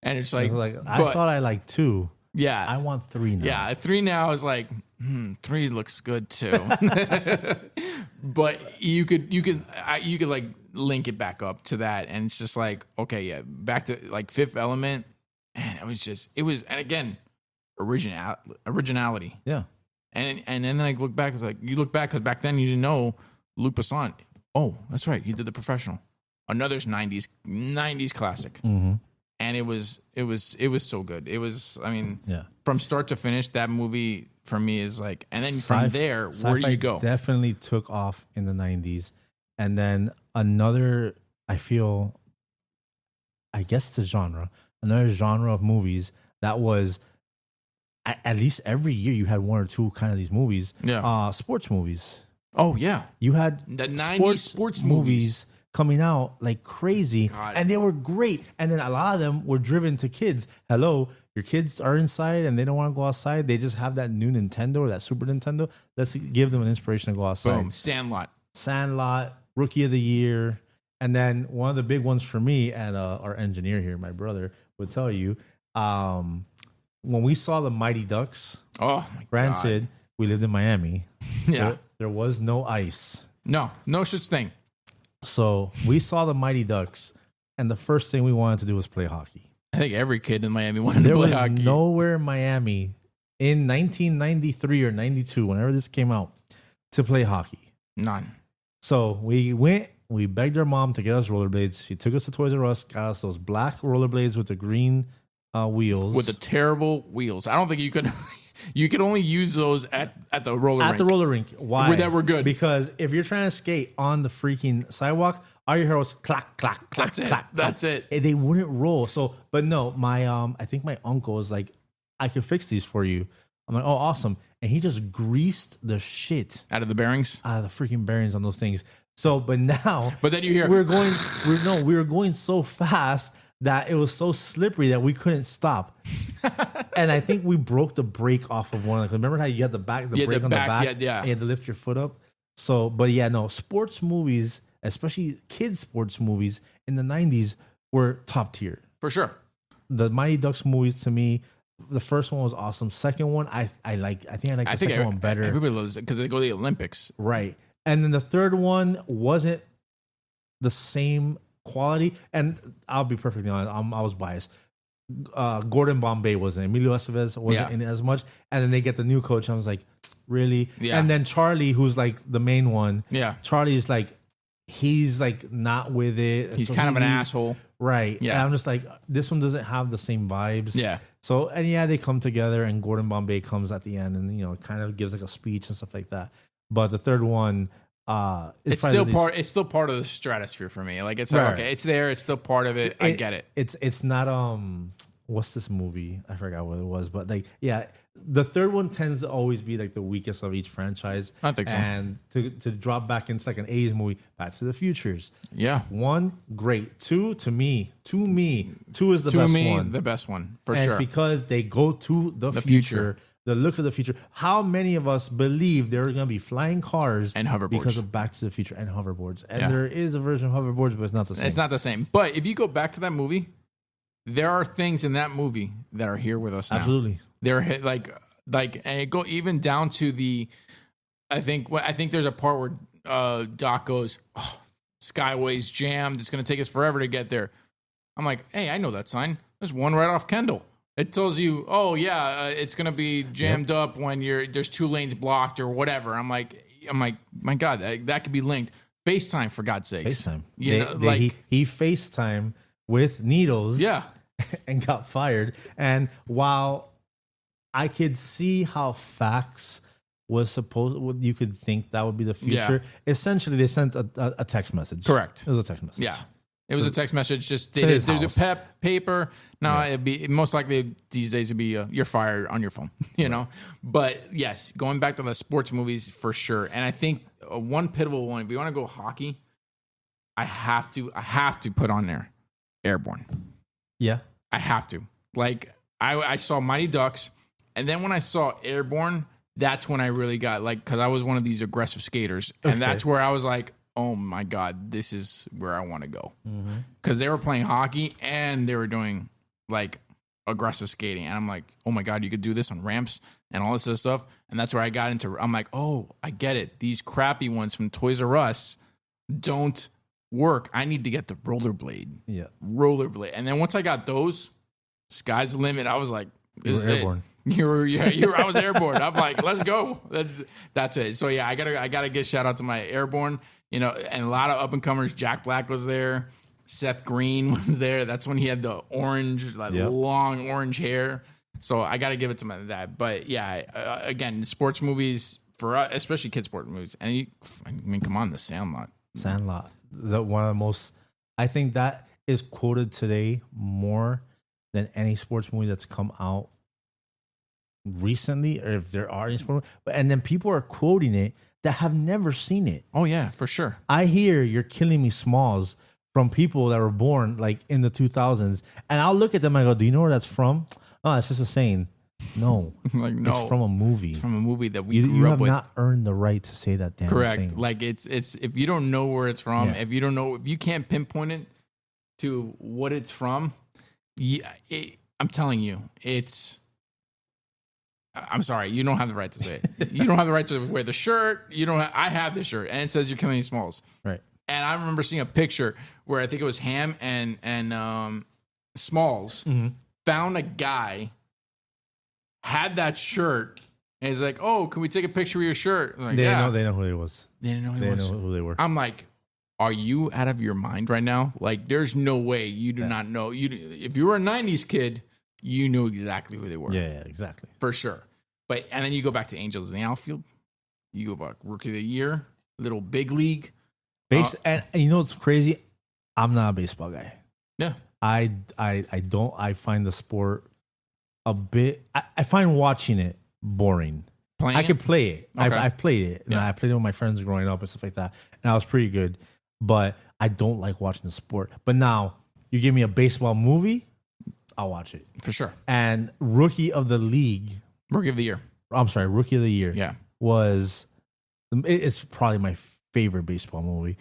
and it's like I thought I liked 2. Yeah, I want 3 now. Yeah, 3 now is like 3 looks good too. But you could like link it back up to that, and it's just like, okay, yeah, back to like Fifth Element, and and again, originality. Yeah, and then I look back, it's like you look back because back then you didn't know Luc Besson. Oh, that's right, he did The Professional, another 90s classic. Mm-hmm. And it was so good. It was, I mean, from start to finish, that movie for me is like, and then from there, where do you go? Definitely took off in the 90s. And then another, I guess it's a genre, another genre of movies that was, at least every year you had 1 or 2 kind of these movies. Yeah. Sports movies. Oh, yeah. You had the 90s sports movies coming out like crazy. God. And they were great. And then a lot of them were driven to kids. Hello, your kids are inside and they don't want to go outside. They just have that new Nintendo or that Super Nintendo. Let's give them an inspiration to go outside. Boom. Sandlot, Rookie of the Year. And then one of the big ones for me, and our engineer here, my brother, would tell you, when we saw the Mighty Ducks, granted, we lived in Miami. Yeah. There was no ice. No such thing. So we saw the Mighty Ducks, and the first thing we wanted to do was play hockey. I think every kid in Miami wanted to play hockey. There was nowhere in Miami in 1993 or 92, whenever this came out, to play hockey. None. So we went, we begged our mom to get us rollerblades. She took us to Toys R Us, got us those black rollerblades with the green wheels. With the terrible wheels. I don't think you could... You could only use those at the roller rink. At the roller rink. Why? That were good. Because if you're trying to skate on the freaking sidewalk, all you hear was clack, clack, clack, clack. That's it. They wouldn't roll. So, but no, my I think my uncle was like, I can fix these for you. I'm like, oh, awesome. And he just greased the shit out of the bearings? Out of the freaking bearings on those things. So, but now... But then you hear... we were going so fast that it was so slippery that we couldn't stop. And I think we broke the brake off of one. Like, remember how you had the brake on the back? Yeah. And you had to lift your foot up. So, but yeah, no, sports movies, especially kids sports movies in the 90s were top tier. For sure. The Mighty Ducks movies, to me, the first one was awesome. Second one, I like the second one better. Everybody loves it because they go to the Olympics. Right. And then the third one wasn't the same quality. And I'll be perfectly honest, I was biased. Gordon Bombay wasn't. Emilio Estevez wasn't in it as much. And then they get the new coach. I was like, really? Yeah. And then Charlie, who's like the main one. Yeah. Charlie's like, he's like not with it. He's kind of an asshole. Right. Yeah. And I'm just like, this one doesn't have the same vibes. Yeah. So, and yeah, they come together and Gordon Bombay comes at the end and, kind of gives like a speech and stuff like that. But the third one, it's still part of the stratosphere for me. Like it's like, okay, it's there. It's still part of it. I get it. It's not, what's this movie? I forgot what it was, but like, yeah, the third one tends to always be like the weakest of each franchise. I think so. And to drop back into like an 80s movie, Back to the Futures. Yeah. 1, great. 2, to me, 2 is the best one. The best one, for and sure. It's because they go to the future. The look of the future. How many of us believe there are going to be flying cars and hoverboards because of Back to the Future and hoverboards? And there is a version of hoverboards, but it's not the same. It's not the same. But if you go back to that movie, there are things in that movie that are here with us now. Absolutely. They're like, and it go even down to the. I think there's a part where Doc goes, oh, Skyway's jammed. It's going to take us forever to get there. I'm like, hey, I know that sign. There's one right off Kendall. It tells you, oh yeah, it's gonna be jammed up when there's 2 lanes blocked or whatever. I'm like, my God, that could be linked. FaceTime, for God's sakes. FaceTime. He FaceTime with Needles. Yeah. And got fired. And while I could see how fax was supposed, you could think that would be the future. Yeah. Essentially, they sent a text message. Correct. It was a text message. Yeah. It was a text message. Just to they his did the house. paper. No, it'd be most likely these days it'd be you're fired on your phone. You know, but yes, going back to the sports movies for sure. And I think one pivotal one. If you want to go hockey, I have to put on there Airborne. Yeah. I have to. Like I saw Mighty Ducks, and then when I saw Airborne, that's when I really got like, because I was one of these aggressive skaters, and that's where I was like, oh my God, this is where I want to go. Because they were playing hockey and they were doing like aggressive skating. And I'm like, oh my God, you could do this on ramps and all this other stuff. And that's where I got into, I'm like, oh, I get it. These crappy ones from Toys R Us don't work. I need to get the rollerblade. Yeah. Rollerblade. And then once I got those, sky's the limit. I was like, You were airborne. I was airborne. I'm like, let's go. That's it. So yeah, I gotta give shout out to my Airborne, you know, and a lot of up and comers. Jack Black was there. Seth Green was there. That's when he had the orange, like long orange hair. So I gotta give it to that. But yeah, again, sports movies for us, especially kid sports movies. And I mean, come on, The Sandlot. Sandlot. One of the most. I think that is quoted today more than any sports movie that's come out recently, or if there are any sports, and then people are quoting it that have never seen it. Oh yeah, for sure. I hear You're Killing Me Smalls from people that were born like in the 2000s, and I'll look at them and I go, do you know where that's from? Oh, it's just a saying. No, like no, it's from a movie. It's from a movie that we you grew up have with. not earned the right to say that damn Correct. saying. Like it's if you don't know where it's from, if you can't pinpoint it to what it's from, I'm telling you, I'm sorry, you don't have the right to say it. You don't have the right to wear the shirt. I have the shirt, and it says You're Killing Me Smalls. Right. And I remember seeing a picture where I think it was Ham and Smalls found a guy, had that shirt, and he's like, "Oh, can we take a picture of your shirt?" I'm like, They know who it was. They didn't know They know who they were. I'm like, are you out of your mind right now? Like, there's no way you do not know. If you were a 90s kid, you knew exactly who they were. Yeah, exactly. For sure. And then you go back to Angels in the Outfield. You go back Rookie of the Year, Little Big League. And you know what's crazy? I'm not a baseball guy. Yeah. I find the sport a bit, I find watching it boring. Playing I could play it. Okay. I've played it. And I played it with my friends growing up and stuff like that. And I was pretty good. But I don't like watching the sport. But now, you give me a baseball movie, I'll watch it. For sure. And Rookie of the League. Rookie of the Year. I'm sorry, Rookie of the Year. Yeah. It's probably my favorite baseball movie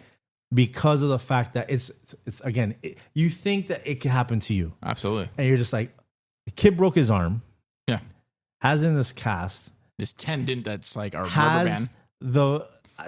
because of the fact that it's again, you think that it can happen to you. Absolutely. And you're just like, the kid broke his arm. Yeah. Has in this cast. This tendon that's like our rubber band.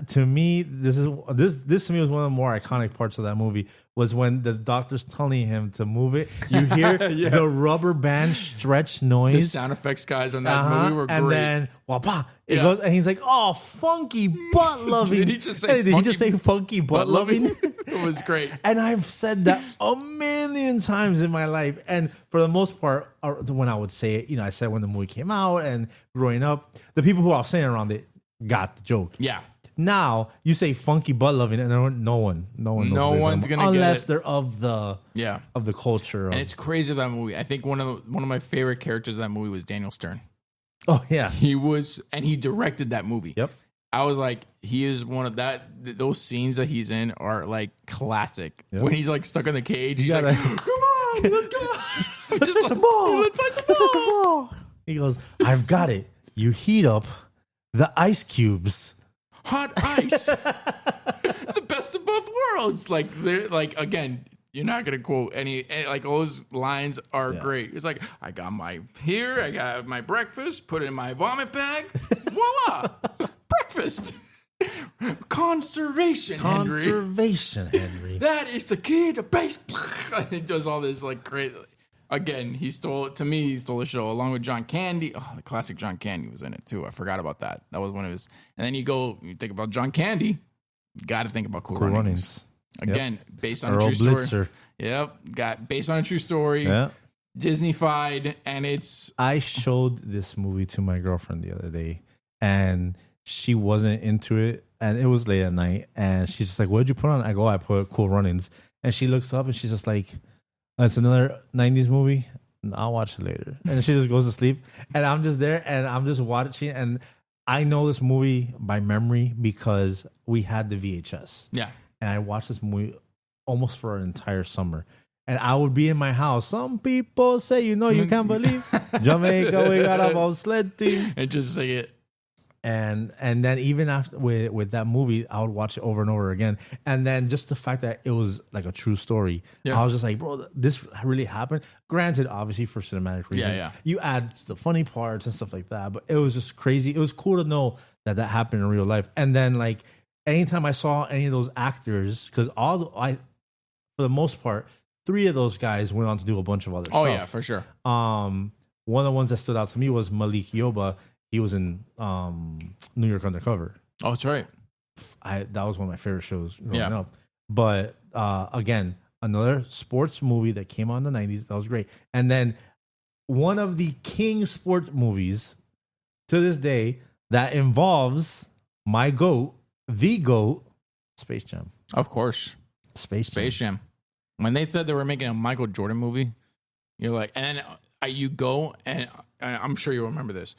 To me, this to me was one of the more iconic parts of that movie was when the doctor's telling him to move it. You hear the rubber band stretch noise. The sound effects guys on that movie were great. And then wapa, it goes, and he's like, "Oh, funky butt loving." Did he just say funky butt loving? It was great. And I've said that a million times in my life. And for the most part, when I would say it, I said when the movie came out and growing up, the people who I was saying around it got the joke. Yeah. Now you say funky butt loving, and no one knows one's gonna unless get it. they're of the culture. And it's crazy that movie. I think one of my favorite characters of that movie was Daniel Stern. Oh yeah, he directed that movie. Yep. I was like, he is one of those scenes that he's in are like classic. Yep. When he's like stuck in the cage, he's like, "Come on, let's go, let's play some ball. Let's play some ball." He goes, "I've got it. You heat up the ice cubes." Hot ice, the best of both worlds. Like they're like, again, you're not gonna quote any like all those lines are great. It's like, I got my breakfast, put it in my vomit bag, voila, breakfast. Conservation, Henry. That is the key to baseball. He does all this like crazy. Again, he stole the show along with John Candy. Oh, the classic John Candy was in it too. I forgot about that. That was one of his. And then you think about John Candy, you got to think about Cool Runnings. Again, based on Earl a true story. Blitzer. Yep, based on a true story. Yeah. Disney-fied, and it's. I showed this movie to my girlfriend the other day, and she wasn't into it, and it was late at night, and she's just like, "What did you put on?" I go, "I put Cool Runnings," and she looks up and she's just like, "It's another '90s movie. I'll watch it later," and she just goes to sleep, and I'm just there, and I'm just watching, and I know this movie by memory because we had the VHS, Yeah. and I watched this movie almost for an entire summer. And I would be in my house. Some people say, you can't believe Jamaica, we got a bobsled team. And just say it. And then even after with that movie, I would watch it over and over again. And then just the fact that it was like a true story, Yeah. I was just like, bro, this really happened. Granted, obviously for cinematic reasons, Yeah. you add the funny parts and stuff like that. But it was just crazy. It was cool to know that happened in real life. And then like anytime I saw any of those actors, because for the most part, 3 of those guys went on to do a bunch of other stuff. Oh yeah, for sure. One of the ones that stood out to me was Malik Yoba. He was in New York Undercover. Oh, that's right. That was one of my favorite shows growing Yeah. up. But again, another sports movie that came out in the 90s. That was great. And then one of the king sports movies to this day that involves my GOAT, the GOAT, Space Jam. Of course. Space Jam. When they said they were making a Michael Jordan movie, you're like, and then you go, and I'm sure you'll remember this.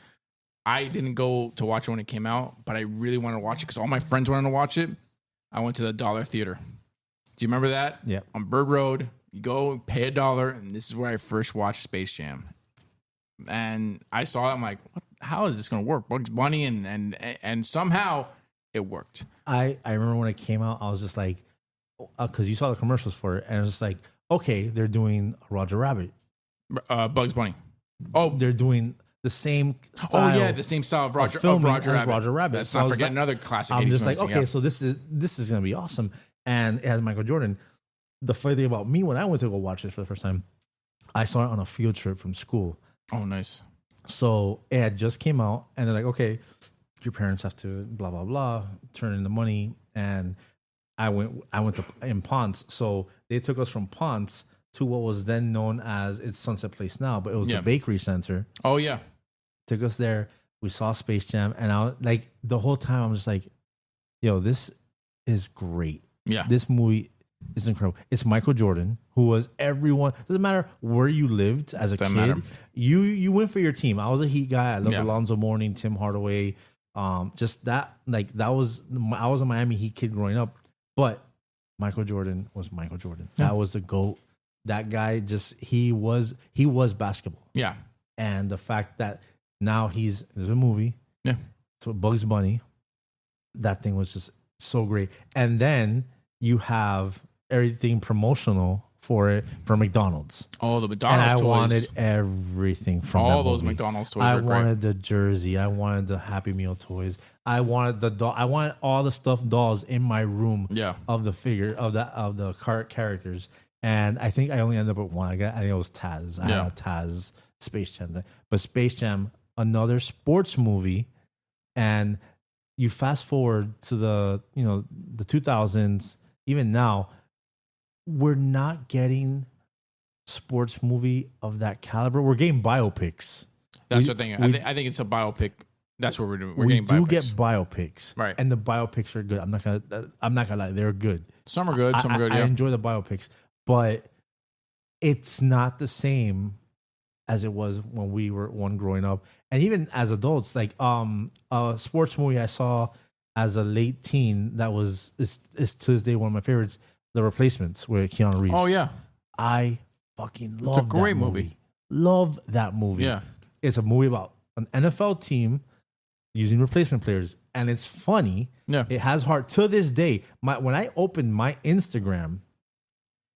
I didn't go to watch it when it came out, but I really wanted to watch it because all my friends wanted to watch it. I went to the Dollar Theater. Do you remember that? Yeah. On Bird Road, you go pay $1, and this is where I first watched Space Jam. And I saw it. I'm like, how is this going to work? Bugs Bunny, and somehow it worked. I remember when it came out, I was just like, because you saw the commercials for it, and it was just like, okay, they're doing Roger Rabbit. Bugs Bunny. Oh, they're doing the same style. Oh yeah, the same style of Roger Rabbit. Let's not forget another classic. I'm just like, okay, so this is gonna be awesome, and it has Michael Jordan. The funny thing about me when I went to go watch it for the first time, I saw it on a field trip from school. Oh, nice. So it had just came out, and they're like, okay, your parents have to blah blah blah turn in the money, and I went to in Ponce, so they took us from Ponce to what was then known as it's Sunset Place now, but it was the Bakery Center. Oh yeah, took us there. We saw Space Jam, and I was like, the whole time I'm just like, yo, this is great. Yeah, this movie is incredible. It's Michael Jordan, who was everyone. Doesn't matter where you lived as a kid. You went for your team. I was a Heat guy. I loved Alonzo Mourning, Tim Hardaway. Just that, like I was a Miami Heat kid growing up. But Michael Jordan was Michael Jordan. Yeah. That was the GOAT. That guy he was basketball. Yeah. And the fact that now there's a movie. Yeah. So Bugs Bunny. That thing was just so great. And then you have everything promotional for it from McDonald's. Oh, the McDonald's and I toys. wanted everything from all that those movie. McDonald's toys. I were wanted great. the jersey. I wanted the Happy Meal toys. I wanted the doll. I wanted all the stuffed dolls in my room. Yeah. Of the figure of the characters. And I think I only ended up with one. I think it was Taz. I had a Taz Space Jam thing. But Space Jam, another sports movie, and you fast forward to the 2000s. Even now, we're not getting sports movie of that caliber. We're getting biopics. That's the thing. I think it's a biopic. That's what we're doing. We do get biopics, right? And the biopics are good. I'm not gonna lie, they're good. Some are good. Some are good. I enjoy the biopics, but it's not the same as it was when we were growing up, and even as adults. Like a sports movie I saw as a late teen that is to this day one of my favorites. The Replacements with Keanu Reeves. Oh yeah, I fucking love. It's a great movie. Love that movie. Yeah, it's a movie about an NFL team using replacement players, and it's funny. Yeah, it has heart to this day. When I opened my Instagram,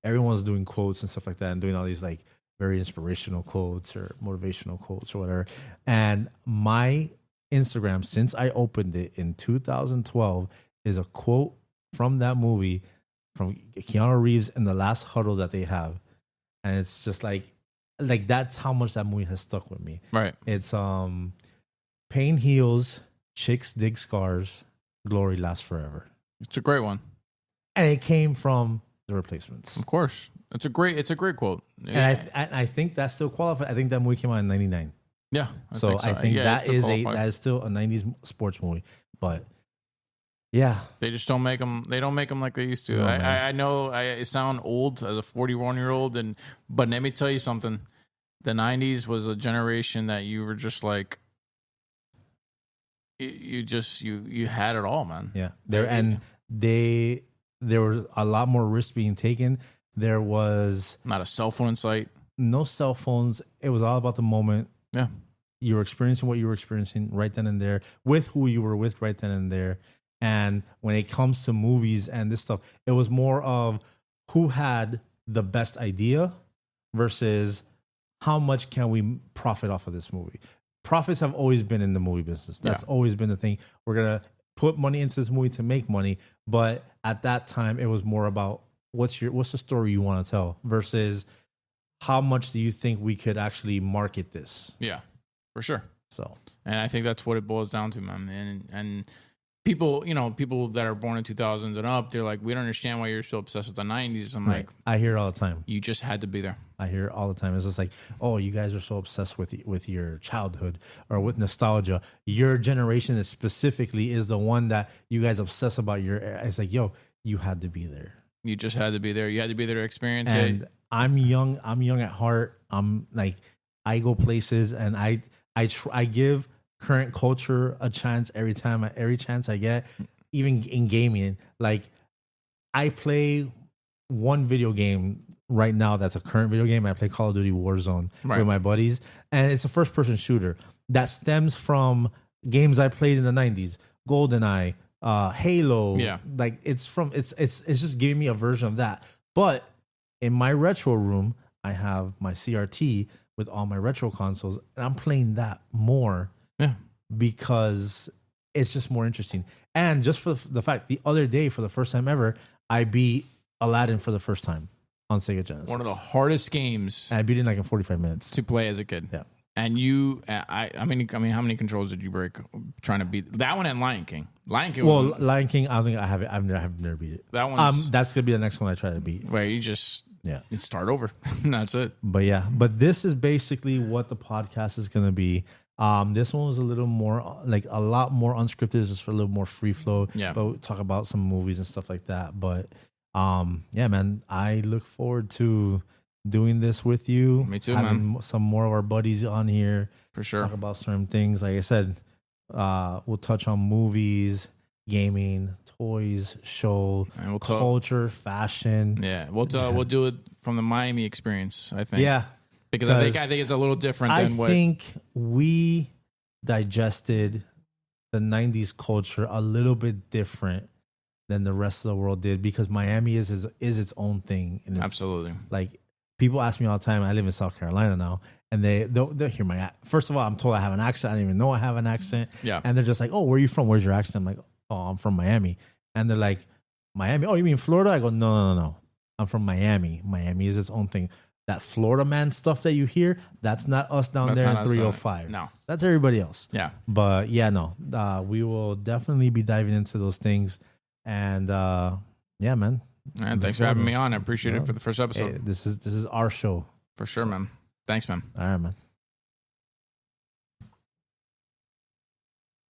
everyone's doing quotes and stuff like that, and doing all these like very inspirational quotes or motivational quotes or whatever. And my Instagram, since I opened it in 2012, is a quote from that movie from Keanu Reeves in the last huddle that they have. And it's just like that's how much that movie has stuck with me. Right. It's pain heals, chicks dig scars, glory lasts forever. It's a great one. And it came from The Replacements. Of course. It's a great quote. And I think that still qualifies. I think that movie came out in 99. Yeah. I think that is still a 90s sports movie. But yeah, They just don't make them. They don't make them like they used to. No, I know I sound old as a 41-year-old, but let me tell you something. The 90s was a generation that you were just like, you had it all, man. yeah. There were a lot more risks being taken. There was Not a cell phone in sight. no cell phones. It was all about the moment. Yeah. You were experiencing what you were experiencing right then and there with who you were with right then and there. And when it comes to movies and this stuff, it was more of who had the best idea versus how much can we profit off of this movie. Profits have always been in the movie business. That's always been the thing. We're going to put money into this movie to make money. But at that time, it was more about what's the story you want to tell versus how much do you think we could actually market this? Yeah, for sure. So, and I think that's what it boils down to, man. And people, people that are born in 2000s and up, they're like, we don't understand why you're so obsessed with the 90s. I'm like, I hear it all the time. You just had to be there. I hear it all the time. It's just like, oh, you guys are so obsessed with your childhood or with nostalgia. Your generation specifically is the one that you guys obsess about your. It's like, yo, you had to be there. You just had to be there. You had to be there to experience and it. I'm young. I'm young at heart. I'm like, I go places and I give current culture a chance every chance I get, even in gaming. Like, I play one video game right now that's a current video game. I play Call of Duty Warzone with my buddies, and it's a first-person shooter that stems from games I played in the 90s, GoldenEye, Halo. Yeah, like it's just giving me a version of that. But in my retro room, I have my CRT with all my retro consoles, and I'm playing that more. Yeah, because it's just more interesting. And just for the fact, the other day, for the first time ever, I beat Aladdin for the first time on Sega Genesis. One of the hardest games. And I beat it in like in 45 minutes to play as a kid. Yeah. And I mean, how many controls did you break trying to beat that one and Lion King? Lion King. Lion King, I don't think I have it. I've never beat it. That one. That's gonna be the next one I try to beat. Where you just you start over. That's it. But this is basically what the podcast is gonna be. This one was a little more like a lot more unscripted, just for a little more free flow. Yeah. But we talk about some movies and stuff like that. But yeah, man, I look forward to doing this with you. Me too, having man. some more of our buddies on here for sure. Talk about certain things. Like I said, we'll touch on movies, gaming, toys, show, and we'll culture, fashion. Yeah, we'll do it from the Miami experience, I think. Yeah. Because I think it's a little different than what... I think we digested the 90s culture a little bit different than the rest of the world did, because Miami is its own thing. And absolutely. Like, people ask me all the time, I live in South Carolina now, and they'll hear my accent. First of all, I'm told I have an accent. I don't even know I have an accent. Yeah. And they're just like, oh, where are you from? Where's your accent? I'm like, oh, I'm from Miami. And they're like, Miami? Oh, you mean Florida? I go, no. I'm from Miami. Miami is its own thing. That Florida man stuff that you hear, that's not us down there in 305. No. That's everybody else. Yeah. But yeah, no. We will definitely be diving into those things. And yeah, man. And thanks for having me on. I appreciate it for the first episode. Hey, this is our show. For sure, man. Thanks, man. All right, man.